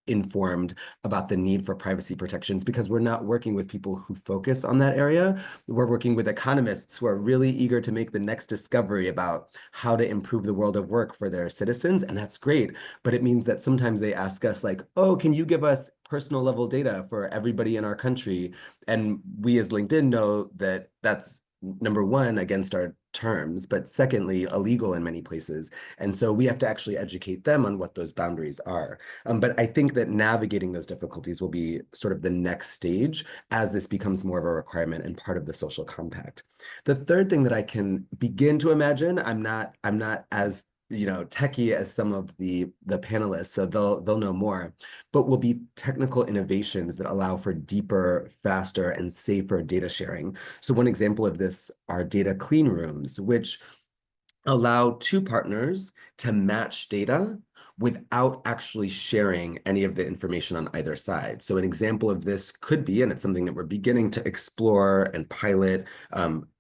informed about the need for privacy protections because we're not working with people who focus on that area. We're working with economists who are really eager to make the next discovery about how to improve the world of work for their citizens, and that's great. But it means that sometimes they ask us like, oh, can you give us personal level data for everybody in our country? And we as LinkedIn know that that's number one, against our terms, but secondly, illegal in many places. And so we have to actually educate them on what those boundaries are. But I think that navigating those difficulties will be sort of the next stage as this becomes more of a requirement and part of the social compact. The third thing that I can begin to imagine, I'm not as techie as some of the panelists, so they'll know more, but will be technical innovations that allow for deeper, faster, and safer data sharing. So one example of this are data clean rooms, which allow two partners to match data without actually sharing any of the information on either side. So an example of this could be, and it's something that we're beginning to explore and pilot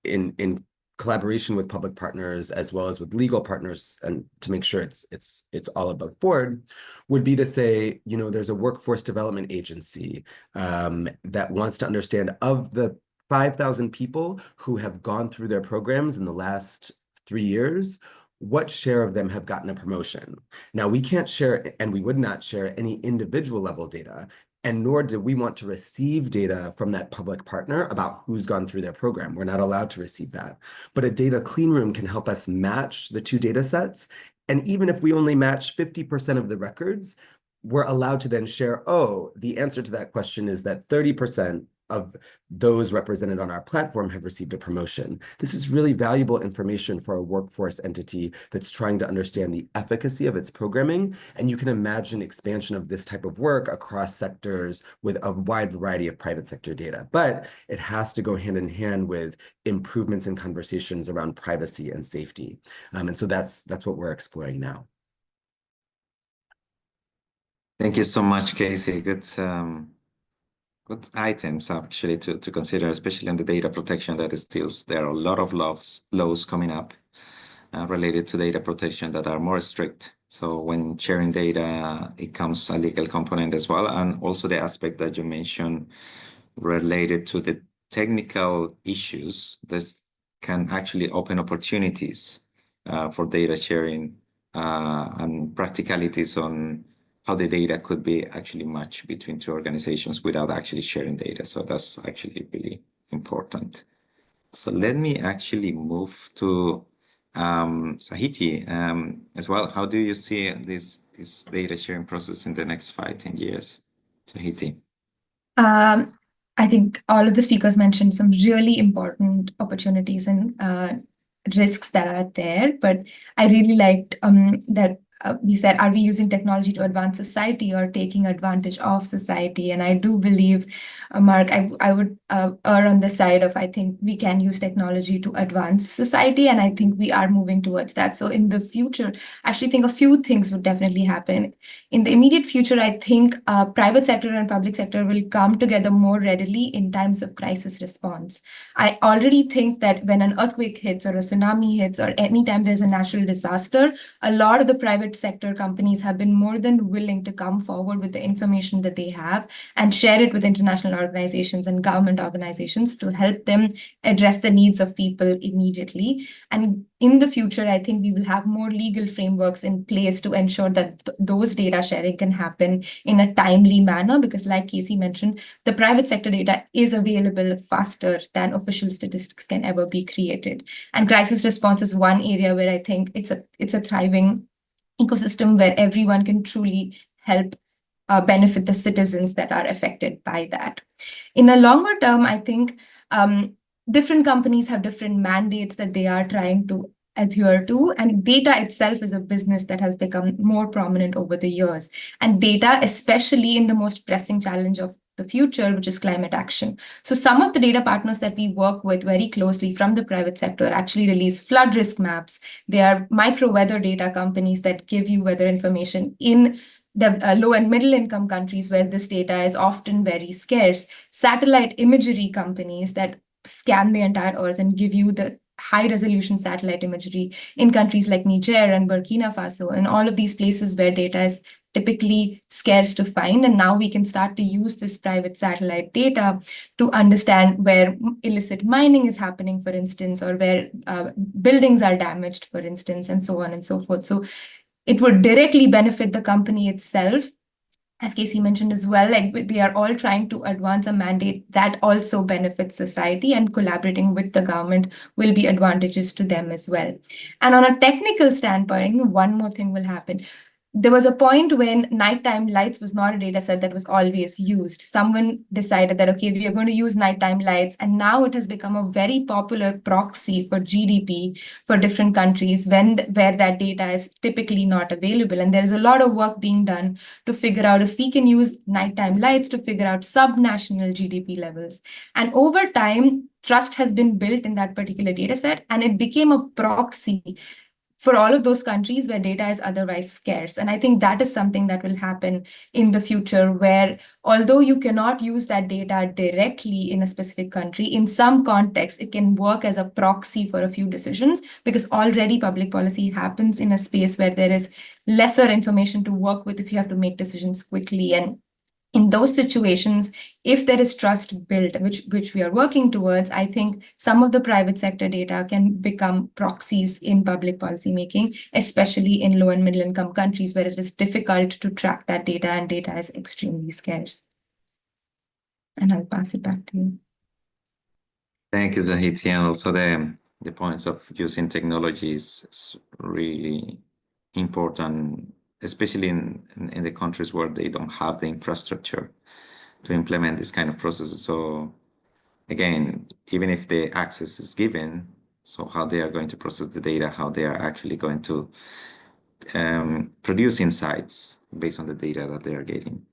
in collaboration with public partners as well as with legal partners, and to make sure it's all above board, would be to say, there's a workforce development agency that wants to understand, of the 5,000 people who have gone through their programs in the last 3 years, what share of them have gotten a promotion? Now, we can't share, and we would not share, any individual level data, and nor do we want to receive data from that public partner about who's gone through their program. We're not allowed to receive that. But a data clean room can help us match the two data sets. And even if we only match 50% of the records, we're allowed to then share, the answer to that question is that 30% of those represented on our platform have received a promotion. This is really valuable information for a workforce entity that's trying to understand the efficacy of its programming. And you can imagine expansion of this type of work across sectors with a wide variety of private sector data. But it has to go hand in hand with improvements in conversations around privacy and safety. And so that's what we're exploring now. Thank you so much, Casey. Good items actually to consider, especially on the data protection that is still, there are a lot of laws coming up related to data protection that are more strict. So when sharing data, it comes a legal component as well. And also the aspect that you mentioned related to the technical issues, this can actually open opportunities for data sharing and practicalities on how the data could be actually matched between two organizations without actually sharing data. So that's actually really important. So let me actually move to Sahiti as well. How do you see this data sharing process in the next 5-10 years, Sahiti? I think all of the speakers mentioned some really important opportunities and risks that are there, but I really liked that we said, are we using technology to advance society or taking advantage of society? And I do believe, Mark, I would err on the side of, I think we can use technology to advance society, and I think we are moving towards that. So in the future, I actually think a few things would definitely happen. In the immediate future, I think private sector and public sector will come together more readily in times of crisis response. I already think that when an earthquake hits or a tsunami hits or anytime there's a natural disaster, a lot of the private sector companies have been more than willing to come forward with the information that they have and share it with international organizations and government organizations to help them address the needs of people immediately. And in the future, I think we will have more legal frameworks in place to ensure that those data sharing can happen in a timely manner, because like Casey mentioned, the private sector data is available faster than official statistics can ever be created. And crisis response is one area where I think it's a thriving ecosystem where everyone can truly help benefit the citizens that are affected by that. In a longer term, I think different companies have different mandates that they are trying to adhere to, and data itself is a business that has become more prominent over the years. And data, especially in the most pressing challenge of the future, which is climate action. So some of the data partners that we work with very closely from the private sector actually release flood risk maps. They are micro weather data companies that give you weather information in the low and middle income countries where this data is often very scarce. Satellite imagery companies that scan the entire earth and give you the high resolution satellite imagery in countries like Niger and Burkina Faso and all of these places where data is typically scarce to find. And now we can start to use this private satellite data to understand where illicit mining is happening, for instance, or where buildings are damaged, for instance, and so on and so forth. So it would directly benefit the company itself. As Casey mentioned as well, like they are all trying to advance a mandate that also benefits society, and collaborating with the government will be advantages to them as well. And on a technical standpoint, one more thing will happen. there was a point when nighttime lights was not a data set that was always used. Someone decided that, okay, we are going to use nighttime lights. And now it has become a very popular proxy for GDP for different countries where that data is typically not available. And there's a lot of work being done to figure out if we can use nighttime lights to figure out sub-national GDP levels. And over time, trust has been built in that particular data set, and it became a proxy for all of those countries where data is otherwise scarce. And I think that is something that will happen in the future, where although you cannot use that data directly in a specific country, in some contexts, it can work as a proxy for a few decisions, because already public policy happens in a space where there is lesser information to work with if you have to make decisions quickly. And in those situations, if there is trust built, which we are working towards, I think some of the private sector data can become proxies in public policy making, especially in low and middle income countries where it is difficult to track that data and data is extremely scarce. And I'll pass it back to you. Thank you, Zahiti. And also the points of using technology is really important, especially in the countries where they don't have the infrastructure to implement this kind of processes. So again, even if the access is given, so how they are going to process the data, how they are actually going to produce insights based on the data that they are getting.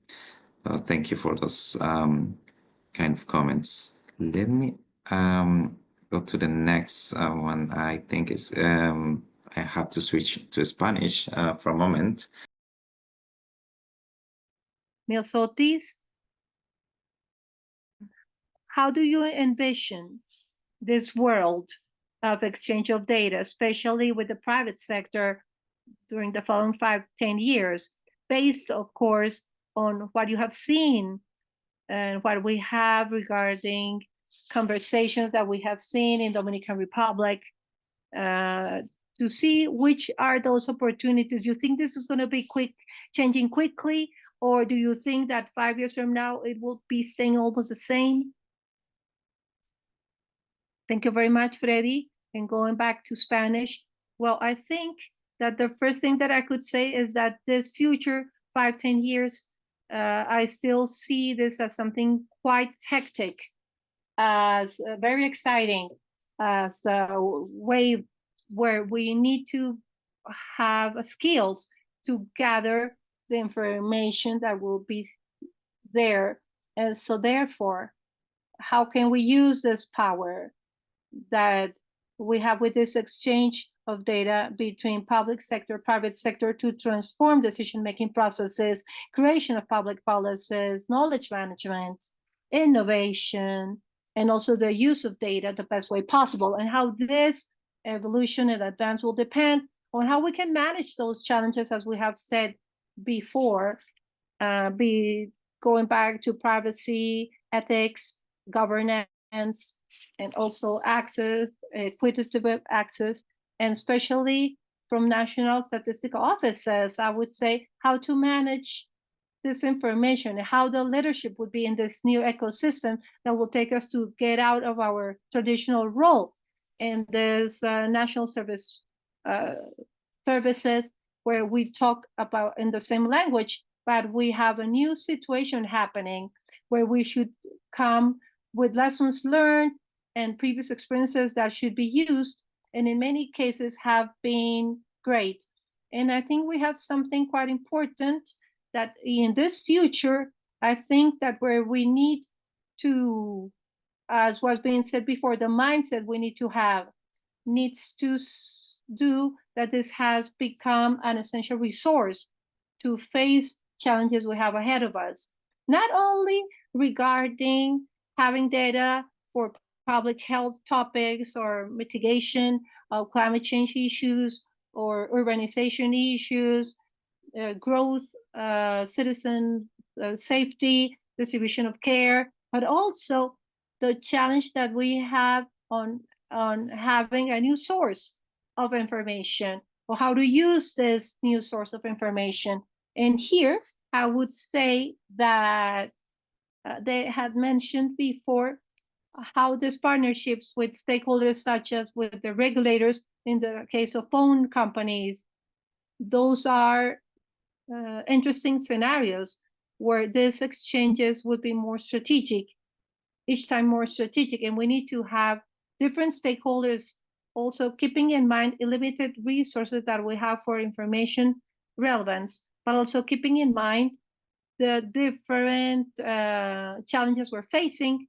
So thank you for those kind of comments. Let me go to the next one. I think it's I have to switch to Spanish for a moment. Miosotis, how do you envision this world of exchange of data, especially with the private sector during the following 5-10 years, based, of course, on what you have seen and what we have regarding conversations that we have seen in Dominican Republic, to see which are those opportunities? You think this is going to be changing quickly, or do you think that 5 years from now it will be staying almost the same? Thank you very much, Freddy. And going back to Spanish, well, I think that the first thing that I could say is that this future 5-10 years, I still see this as something quite hectic, as very exciting, as a way where we need to have skills to gather the information that will be there. And so therefore, how can we use this power that we have with this exchange of data between public sector, private sector, to transform decision-making processes, creation of public policies, knowledge management, innovation, and also the use of data the best way possible, and how this evolution and advance will depend on how we can manage those challenges, as we have said before, going back to privacy, ethics, governance, and also access, equitable access, and especially from national statistical offices, I would say how to manage this information, how the leadership would be in this new ecosystem that will take us to get out of our traditional role in this national services where we talk about in the same language, but we have a new situation happening where we should come with lessons learned and previous experiences that should be used, and in many cases have been great. And I think we have something quite important that in this future, I think that where we need to, as was being said before, the mindset we need to have needs to do that this has become an essential resource to face challenges we have ahead of us, not only regarding having data for public health topics or mitigation of climate change issues or urbanization issues, growth, citizen safety, distribution of care, but also the challenge that we have on having a new source of information, or how to use this new source of information. And here, I would say that they had mentioned before how these partnerships with stakeholders, such as with the regulators, in the case of phone companies, those are interesting scenarios where these exchanges would be more strategic, each time more strategic, and we need to have different stakeholders also keeping in mind limited resources that we have for information relevance, but also keeping in mind the different challenges we're facing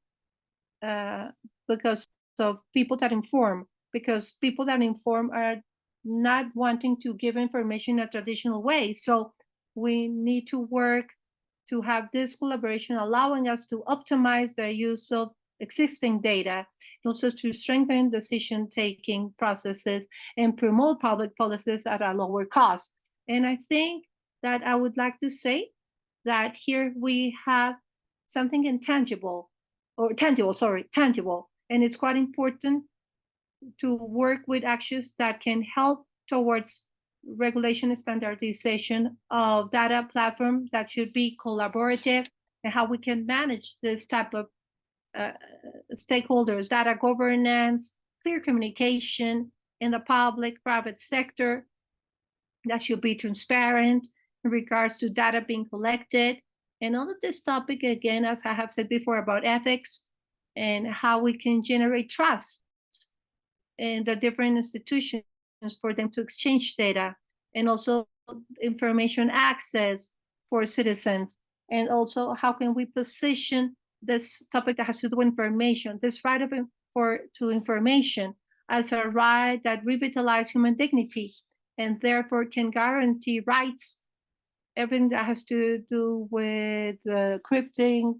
because of people that inform, because people that inform are not wanting to give information in a traditional way. So we need to work to have this collaboration allowing us to optimize the use of existing data, also to strengthen decision-taking processes and promote public policies at a lower cost. And I think that I would like to say that here we have something intangible, or tangible, and it's quite important to work with actions that can help towards regulation and standardization of data platform that should be collaborative, and how we can manage this type of stakeholders, data governance, clear communication in the public-private sector that should be transparent in regards to data being collected. And all of this topic, again, as I have said before, about ethics and how we can generate trust in the different institutions for them to exchange data, and also information access for citizens. And also, how can we position this topic that has to do with information, this right to information, as a right that revitalizes human dignity and therefore can guarantee rights, everything that has to do with crypting,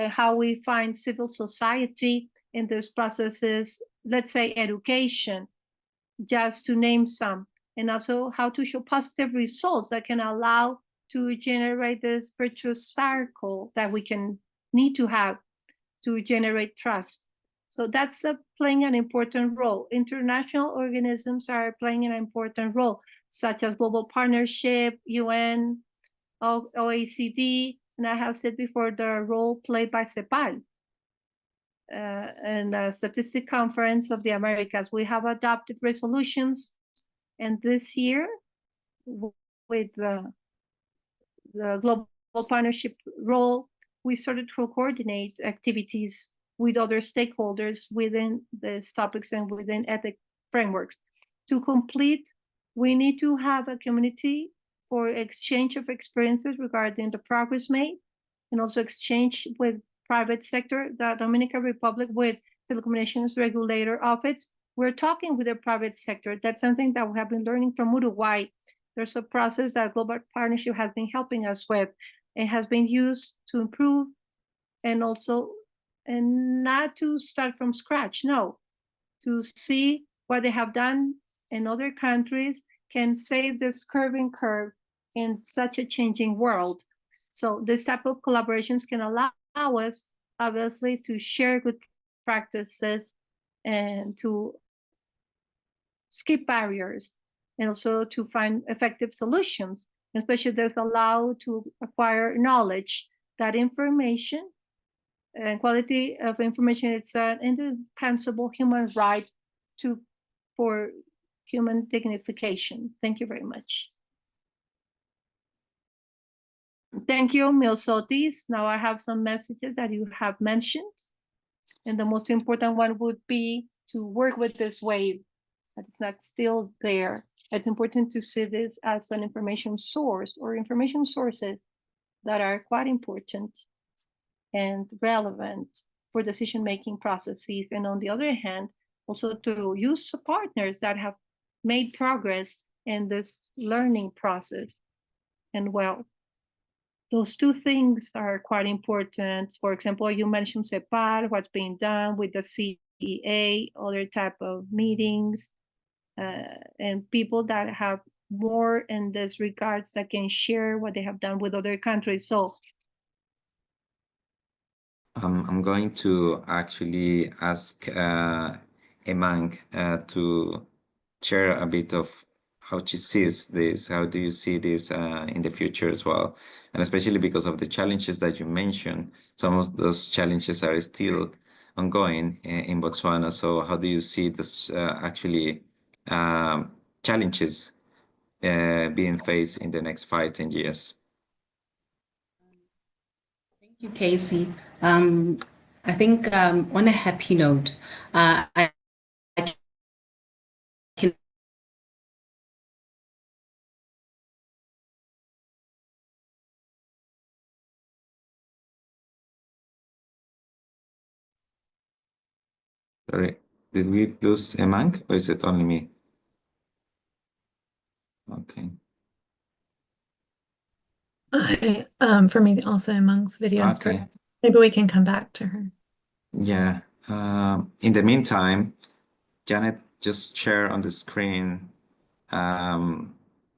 how we find civil society in those processes, let's say education, just to name some, and also how to show positive results that can allow to generate this virtuous circle that we can need to have to generate trust. So that's playing an important role. International organisms are playing an important role, such as Global Partnership, UN, OECD, and I have said before the role played by CEPAL and the Statistical Conference of the Americas. We have adopted resolutions, and this year, with the Global Partnership role, we started to coordinate activities with other stakeholders within these topics and within ethic frameworks. To complete, we need to have a community for exchange of experiences regarding the progress made, and also exchange with private sector. The Dominican Republic, with Telecommunications Regulator Office, we're talking with the private sector. That's something that we have been learning from Uruguay. There's a process that Global Partnership has been helping us with. It has been used to improve, and also, and not to start from scratch, no, to see what they have done in other countries can save this curving curve in such a changing world. So this type of collaborations can allow us, obviously, to share good practices and to skip barriers, and also to find effective solutions, especially this allow to acquire knowledge. That information and quality of information, it's an indispensable human right for human dignification. Thank you very much. Thank you, Miosotis. Now I have some messages that you have mentioned. And the most important one would be to work with this wave that is not still there. It's important to see this as an information source, or information sources that are quite important and relevant for decision-making processes. And on the other hand, also to use partners that have made progress in this learning process. And well, those two things are quite important. For example, you mentioned CEPAL, what's being done with the CEA, other type of meetings, and people that have more in this regards that can share what they have done with other countries. So I'm going to actually ask Emang to share a bit of how she sees this. How do you see this in the future as well? And especially because of the challenges that you mentioned, some of those challenges are still ongoing in Botswana. So how do you see this actually challenges being faced in the next 5-10 years. Thank you, Casey. I think on a happy note, I can Sorry, did we lose Emang, or is it only me? Okay. For me, also amongst videos, Okay. maybe we can come back to her. Yeah. In the meantime, Janet, just share on the screen the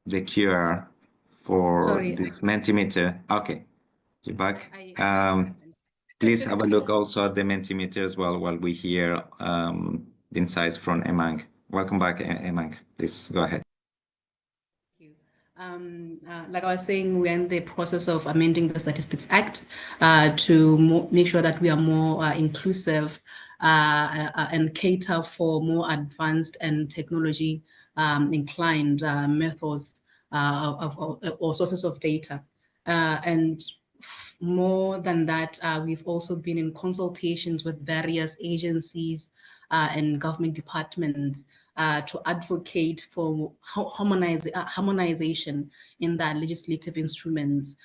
QR for Sorry, the Mentimeter. Okay, you're back. I Please have a look also at the Mentimeter as well while we hear the insights from Emang. Welcome back, Emang. Please go ahead. you. Like I was saying, we're in the process of amending the Statistics Act to make sure that we are more inclusive and cater for more advanced and technology inclined methods or sources of data. And more than that, we've also been in consultations with various agencies and government departments to advocate for harmonization in the legislative instruments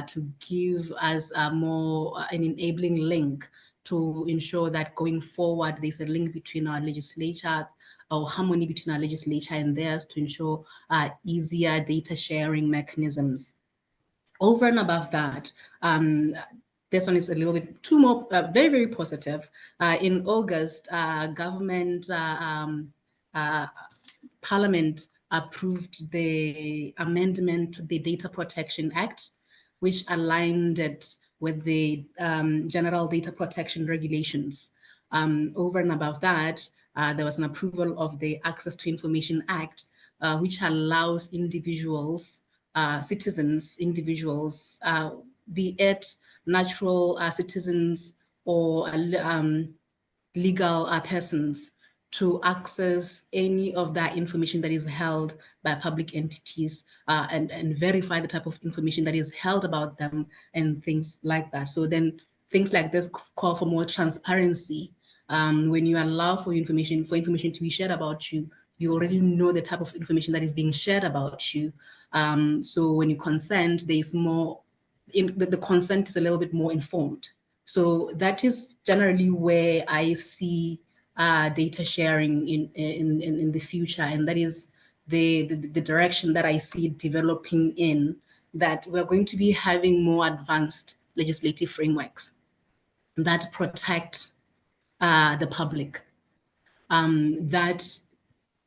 to give us more an enabling link to ensure that going forward there's a link between our legislature or harmony between our legislature and theirs to ensure easier data sharing mechanisms. Over and above that, this one is a little bit too more very, very positive. In August, government Parliament approved the amendment to the Data Protection Act, which aligned it with the General Data Protection Regulations. Over and above that, there was an approval of the Access to Information Act, which allows individuals, individuals, be it natural citizens or legal persons, to access any of that information that is held by public entities and verify the type of information that is held about them and things like that. So then things like this call for more transparency. When you allow for information to be shared about you, you already know the type of information that is being shared about you. So when you consent, there's more, the consent is a little bit more informed. So that is generally where I see data sharing in the future, and that is the direction that I see developing in, that we're going to be having more advanced legislative frameworks that protect the public, that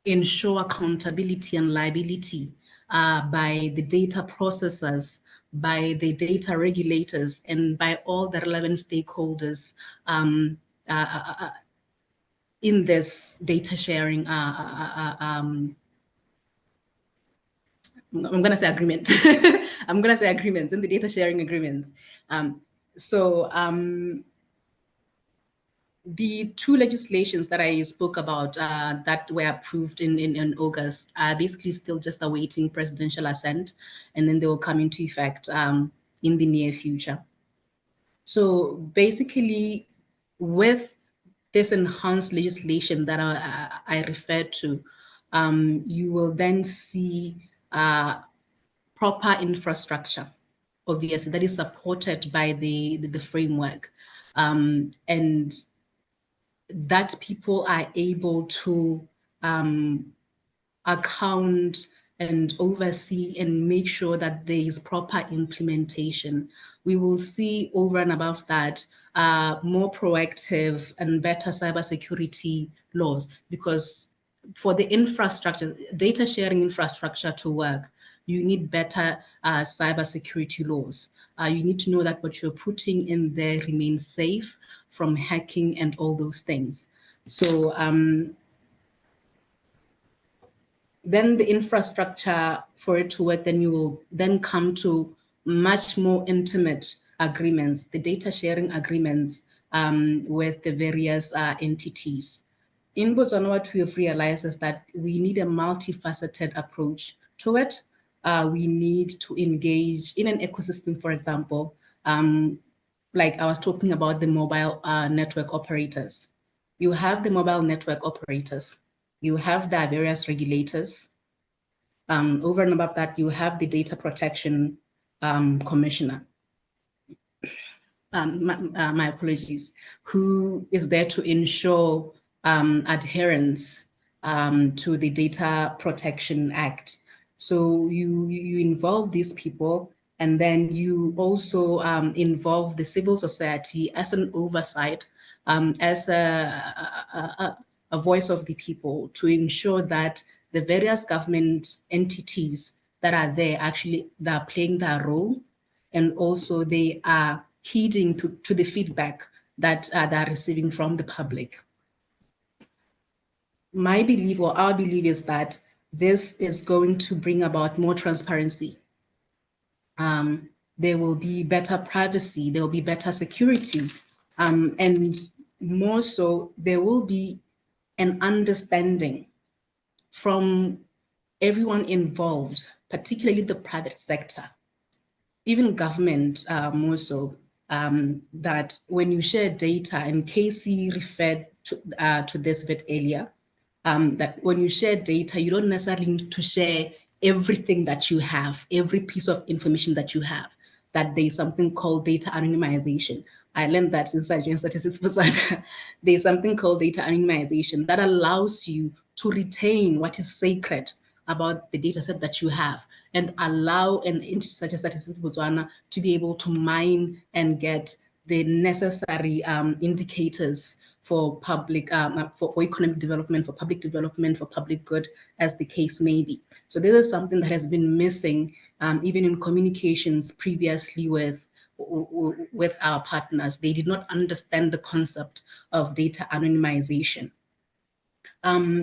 ensure accountability and liability by the data processors, by the data regulators, and by all the relevant stakeholders in this data sharing, I'm going to say agreement. I'm going to say agreements, in the data sharing agreements. The two legislations that I spoke about that were approved in August are basically still just awaiting presidential assent, and then they will come into effect in the near future. So basically, with this enhanced legislation that I referred to, you will then see proper infrastructure, obviously, that is supported by the framework. And that people are able to account and oversee and make sure that there is proper implementation. We will see over and above that more proactive and better cybersecurity laws, because for the infrastructure, data sharing infrastructure to work, you need better cybersecurity laws. You need to know that what you're putting in there remains safe from hacking and all those things. So then the infrastructure for it to work, then you will then come to much more intimate agreements, the data sharing agreements with the various entities. In Botswana, what we have realized is that we need a multifaceted approach to it. we need to engage in an ecosystem, for example, like I was talking about the mobile network operators. You have the mobile network operators, you have the various regulators. Over and above that, you have the data protection commissioner. My apologies, who is there to ensure adherence to the Data Protection Act. So you involve these people, and then you also involve the civil society as an oversight, as a voice of the people, to ensure that the various government entities that are there actually they are playing their role, and also they are heeding to the feedback that they are receiving from the public. My belief, or our belief, is that this is going to bring about more transparency. There will be better privacy, there will be better security, and more so, there will be an understanding from everyone involved, particularly the private sector, even government more so, that when you share data, and Casey referred to this a bit earlier, that when you share data, you don't necessarily need to share everything that you have, every piece of information that you have, that there's something called data anonymization. I learned that since I joined Statistics for there's something called data anonymization that allows you to retain what is sacred about the data set that you have, and allow an entity such as Statistics Botswana to be able to mine and get the necessary indicators for public, for economic development, for public development, for public good, as the case may be. So this is something that has been missing even in communications previously with our partners. They did not understand the concept of data anonymization.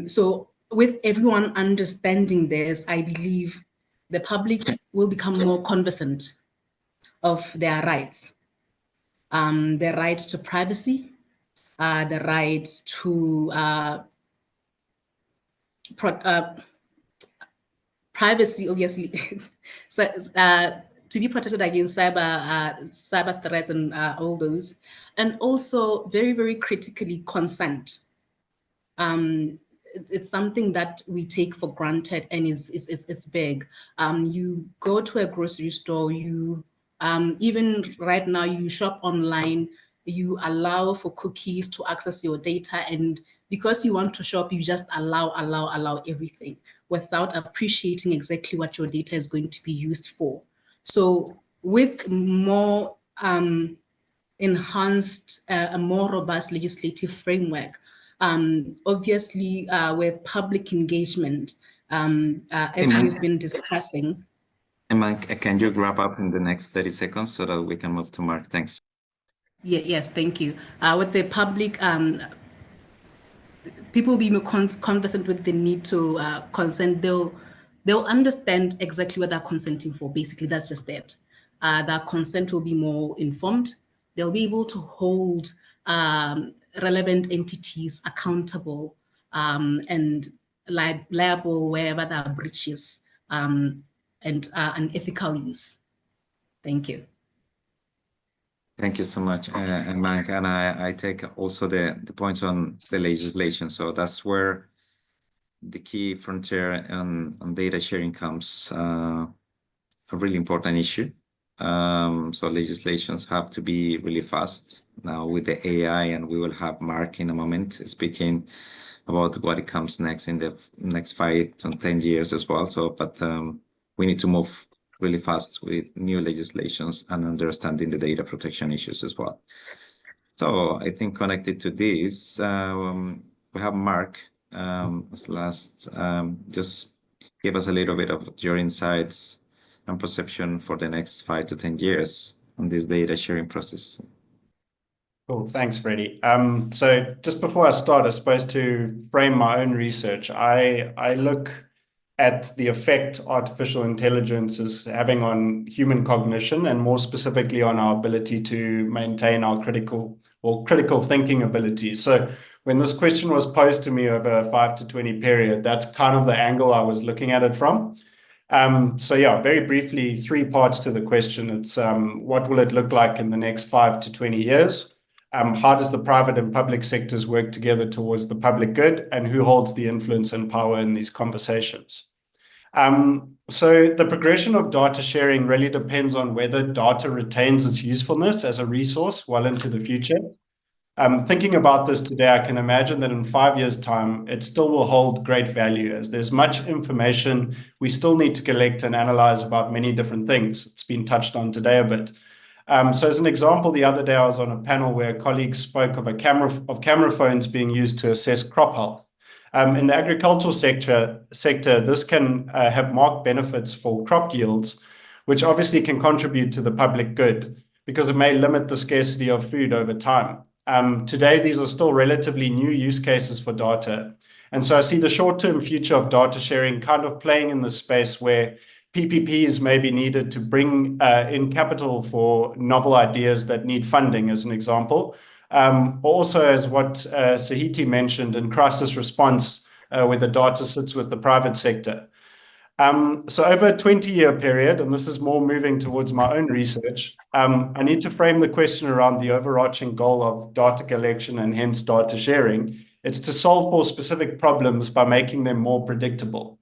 So with everyone understanding this, I believe the public will become more conversant of their rights. The right to privacy, the right to privacy, obviously, so to be protected against cyber threats and all those, and also very, very critically, consent. It's something that we take for granted, and it's big. You go to a grocery store, you even right now you shop online, you allow for cookies to access your data, and because you want to shop, you just allow everything without appreciating exactly what your data is going to be used for. So with more enhanced, a more robust legislative framework, obviously with public engagement, as we've been discussing. Emma, can you wrap up in the next 30 seconds so that we can move to Mark? Thanks. Yes, thank you. With the public, people will be more conversant with the need to consent. They'll understand exactly what they're consenting for. Basically, that's just it. Their consent will be more informed. They'll be able to hold relevant entities accountable and liable wherever there are breaches and unethical use. Thank you. Thank you so much, Mike. And I take also the points on the legislation. So that's where the key frontier on data sharing comes, a really important issue. So legislations have to be really fast now with the AI, and we will have Mark in a moment speaking about what it comes next in the next 5 to 10 years as well. So, but we need to move really fast with new legislations and understanding the data protection issues as well. So I think connected to this, we have Mark as last. Just give us a little bit of your insights and perception for the next 5 to 10 years on this data sharing process. Cool, thanks, Freddie. So just before I start, I suppose to frame my own research, I look at the effect artificial intelligence is having on human cognition, and more specifically on our ability to maintain our critical thinking abilities. So when this question was posed to me over a 5 to 20 period, that's kind of the angle I was looking at it from. So yeah, very briefly, three parts to the question. It's what will it look like in the next 5 to 20 years? How does the private and public sectors work together towards the public good, and who holds the influence and power in these conversations? So the progression of data sharing really depends on whether data retains its usefulness as a resource well into the future. Thinking about this today, I can imagine that in 5 years' time, it still will hold great value as there's much information we still need to collect and analyze about many different things. It's been touched on today a bit. So as an example, the other day I was on a panel where colleagues spoke of camera phones being used to assess crop health. In the agricultural sector, this can have marked benefits for crop yields, which obviously can contribute to the public good because it may limit the scarcity of food over time. Today, these are still relatively new use cases for data. And so I see the short-term future of data sharing kind of playing in the space where PPPs may be needed to bring in capital for novel ideas that need funding, as an example. Also, as what Sahiti mentioned in crisis response, where the data sits with the private sector. So over a 20-year period, and this is more moving towards my own research, I need to frame the question around the overarching goal of data collection and hence data sharing. It's to solve for specific problems by making them more predictable.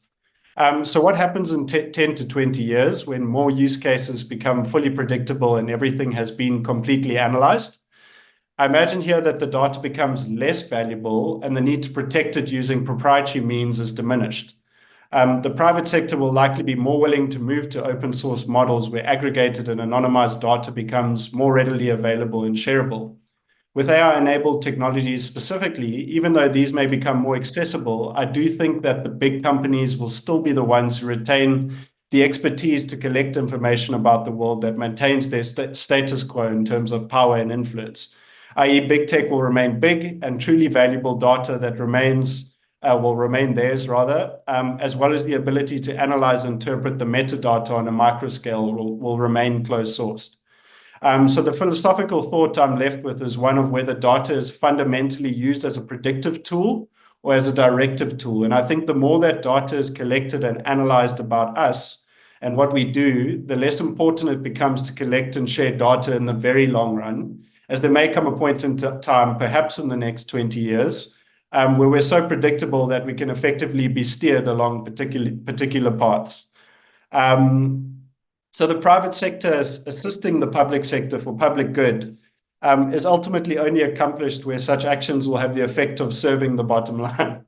So what happens in 10 to 20 years when more use cases become fully predictable and everything has been completely analyzed? I imagine here that the data becomes less valuable and the need to protect it using proprietary means is diminished. The private sector will likely be more willing to move to open source models where aggregated and anonymized data becomes more readily available and shareable. With AI-enabled technologies specifically, even though these may become more accessible, I do think that the big companies will still be the ones who retain the expertise to collect information about the world that maintains their status quo in terms of power and influence, i.e. big tech will remain big and truly valuable data that will remain theirs rather, as well as the ability to analyze and interpret the metadata on a microscale will remain closed sourced. So the philosophical thought I'm left with is one of whether data is fundamentally used as a predictive tool or as a directive tool. And I think the more that data is collected and analyzed about us and what we do, the less important it becomes to collect and share data in the very long run, as there may come a point in time, perhaps in the next 20 years, where we're so predictable that we can effectively be steered along particular paths. So the private sector assisting the public sector for public good is ultimately only accomplished where such actions will have the effect of serving the bottom line.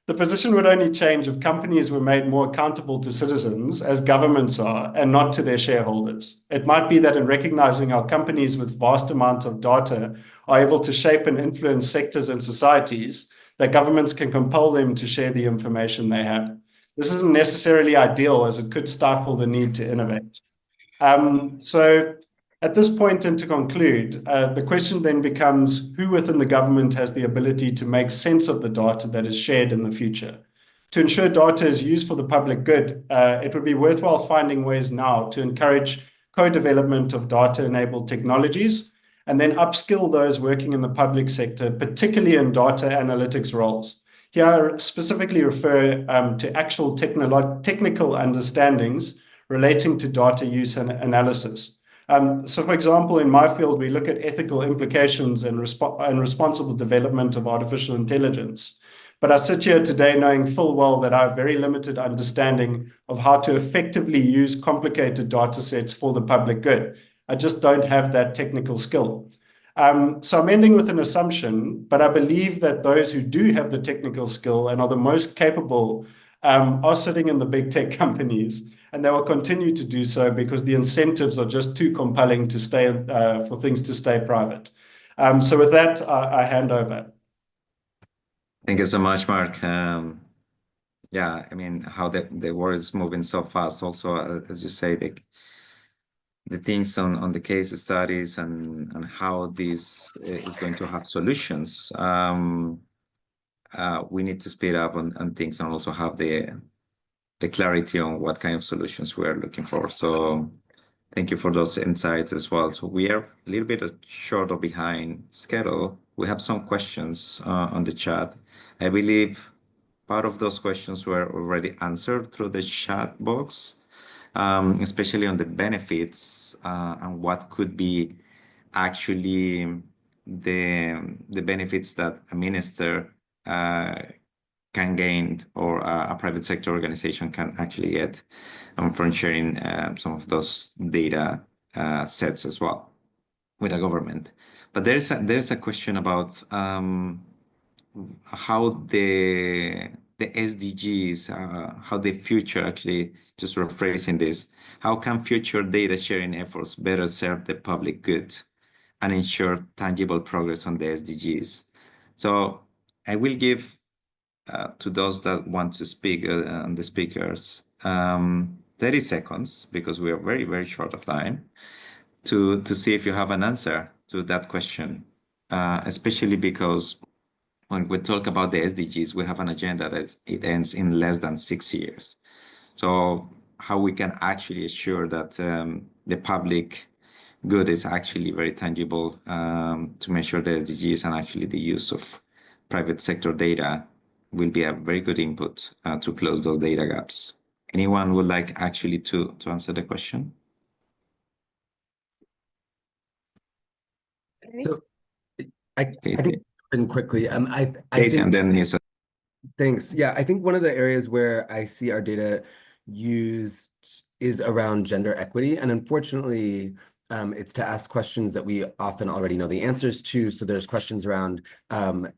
The position would only change if companies were made more accountable to citizens, as governments are, and not to their shareholders. It might be that in recognizing how companies with vast amounts of data are able to shape and influence sectors and societies, that governments can compel them to share the information they have. This isn't necessarily ideal, as it could stifle the need to innovate. So at this point, and to conclude, the question then becomes who within the government has the ability to make sense of the data that is shared in the future? To ensure data is used for the public good, it would be worthwhile finding ways now to encourage co-development of data-enabled technologies and then upskill those working in the public sector, particularly in data analytics roles. Here I specifically refer to actual technical understandings relating to data use and analysis. So, for example, in my field, we look at ethical implications and responsible development of artificial intelligence. But I sit here today knowing full well that I have very limited understanding of how to effectively use complicated data sets for the public good. I just don't have that technical skill. So I'm ending with an assumption, but I believe that those who do have the technical skill and are the most capable are sitting in the big tech companies, and they will continue to do so because the incentives are just too compelling to stay for things to stay private. So with that, I hand over. Thank you so much, Mark. Yeah, I mean, how the world is moving so fast. Also, as you say, the things on the case studies and how this is going to have solutions. We need to speed up on things and also have the clarity on what kind of solutions we are looking for. So thank you for those insights as well. So we are a little bit short or behind schedule. We have some questions on the chat. I believe part of those questions were already answered through the chat box, especially on the benefits and what could be actually the benefits that a minister can gain, or a private sector organization can actually get from sharing some of those data sets as well with a government. But there's a question about how the SDGs, how the future, actually, just rephrasing this, how can future data sharing efforts better serve the public good and ensure tangible progress on the SDGs? So I will give to those that want to speak, and the speakers, 30 seconds, because we are very, very short of time, to see if you have an answer to that question, especially because when we talk about the SDGs, we have an agenda that it ends in less than 6 years. So how we can actually assure that the public good is actually very tangible, to measure the SDGs, and actually the use of private sector data will be a very good input to close those data gaps. Anyone would like actually to answer the question? So I think quickly, I Casey, think, and then Nisa. thanks. Yeah, I think one of the areas where I see our data used is around gender equity. And unfortunately, it's to ask questions that we often already know the answers to. So there's questions around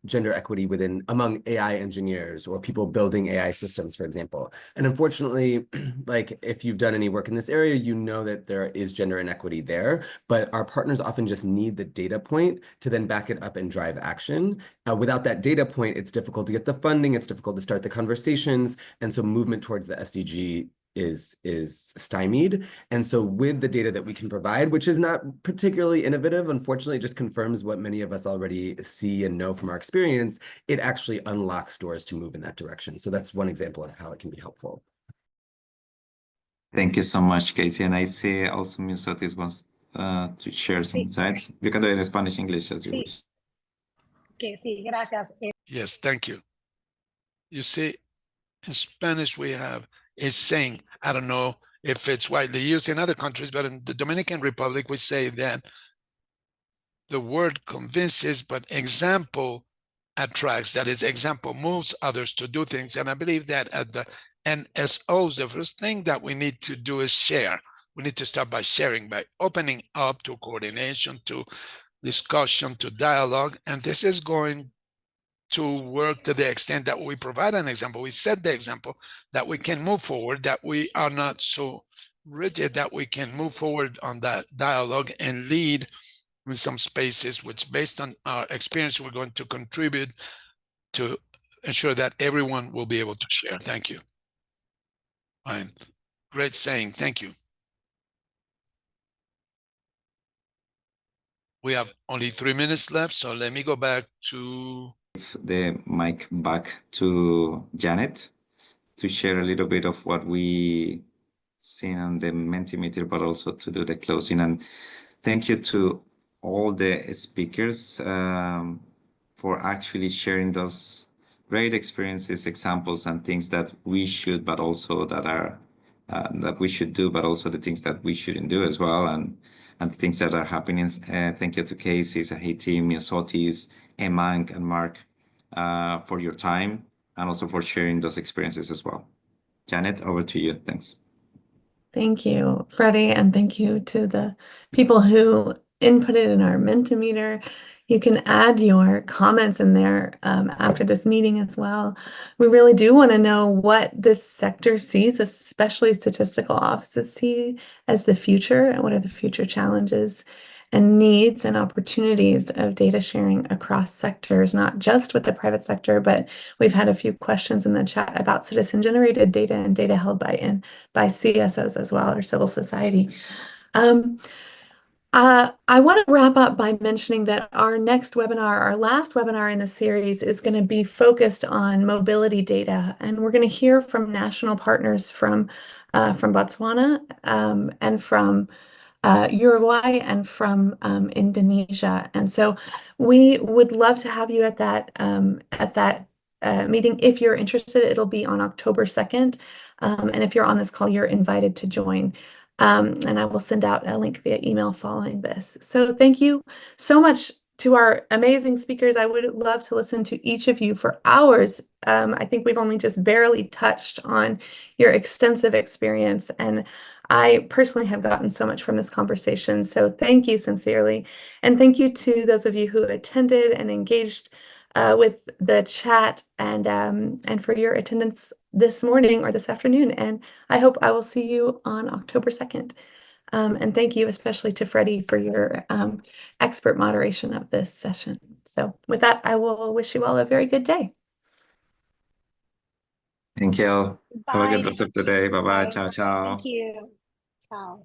gender equity among AI engineers or people building AI systems, for example. And unfortunately, like if you've done any work in this area, you know that there is gender inequity there, but our partners often just need the data point to then back it up and drive action. Without that data point, it's difficult to get the funding, it's difficult to start the conversations, and so movement towards the SDG is stymied. And so with the data that we can provide, which is not particularly innovative, unfortunately, it just confirms what many of us already see and know from our experience, it actually unlocks doors to move in that direction. So that's one example of how it can be helpful. Thank you so much, Casey. And I see also Misotis wants to share some insights. You can do it in Spanish, English, as you wish. Sí, gracias. Yes, thank you. You see, in Spanish, we have a saying, I don't know if it's widely used in other countries, but in the Dominican Republic, we say that the word convinces, but example attracts. That is, example moves others to do things. And I believe that at the NSOs, the first thing that we need to do is share. We need to start by sharing, by opening up to coordination, to discussion, to dialogue. And this is going to work to the extent that we provide an example, we set the example, that we can move forward, that we are not so rigid, that we can move forward on that dialogue and lead in some spaces, which based on our experience, we're going to contribute to ensure that everyone will be able to share. Thank you. Fine. Great saying. Thank you. We have only 3 minutes left, so let me go back to the mic back to Janet to share a little bit of what we seen on the Mentimeter, but also to do the closing. And thank you to all the speakers for actually sharing those great experiences, examples, and things that we should, but also that are that we should do, but also the things that we shouldn't do as well, and the things that are happening. Thank you to Casey, Sahiti, Miosotis, Emank, and Mark for your time, and also for sharing those experiences as well. Janet, over to you. Thanks. Thank you, Freddie, and thank you to the people who inputted in our Mentimeter. You can add your comments in there after this meeting as well. We really do want to know what this sector sees, especially statistical offices see as the future, and what are the future challenges and needs and opportunities of data sharing across sectors, not just with the private sector, but we've had a few questions in the chat about citizen-generated data and data held by CSOs as well, or civil society. I want to wrap up by mentioning that our next webinar, our last webinar in the series, is going to be focused on mobility data, and we're going to hear from national partners from Botswana and from Uruguay and from Indonesia. And so we would love to have you at that meeting. If you're interested, it'll be on October 2nd. And if you're on this call, you're invited to join. And I will send out a link via email following this. So thank you so much to our amazing speakers. I would love to listen to each of you for hours. I think we've only just barely touched on your extensive experience, and I personally have gotten so much from this conversation. So thank you sincerely. And thank you to those of you who attended and engaged with the chat, and for your attendance this morning or this afternoon. And I hope I will see you on October 2nd. And thank you especially to Freddie for your expert moderation of this session. So with that, I will wish you all a very good day. Thank you. Have a good Bye. rest of the day. Bye bye. Bye. Ciao, ciao. Thank you. Ciao.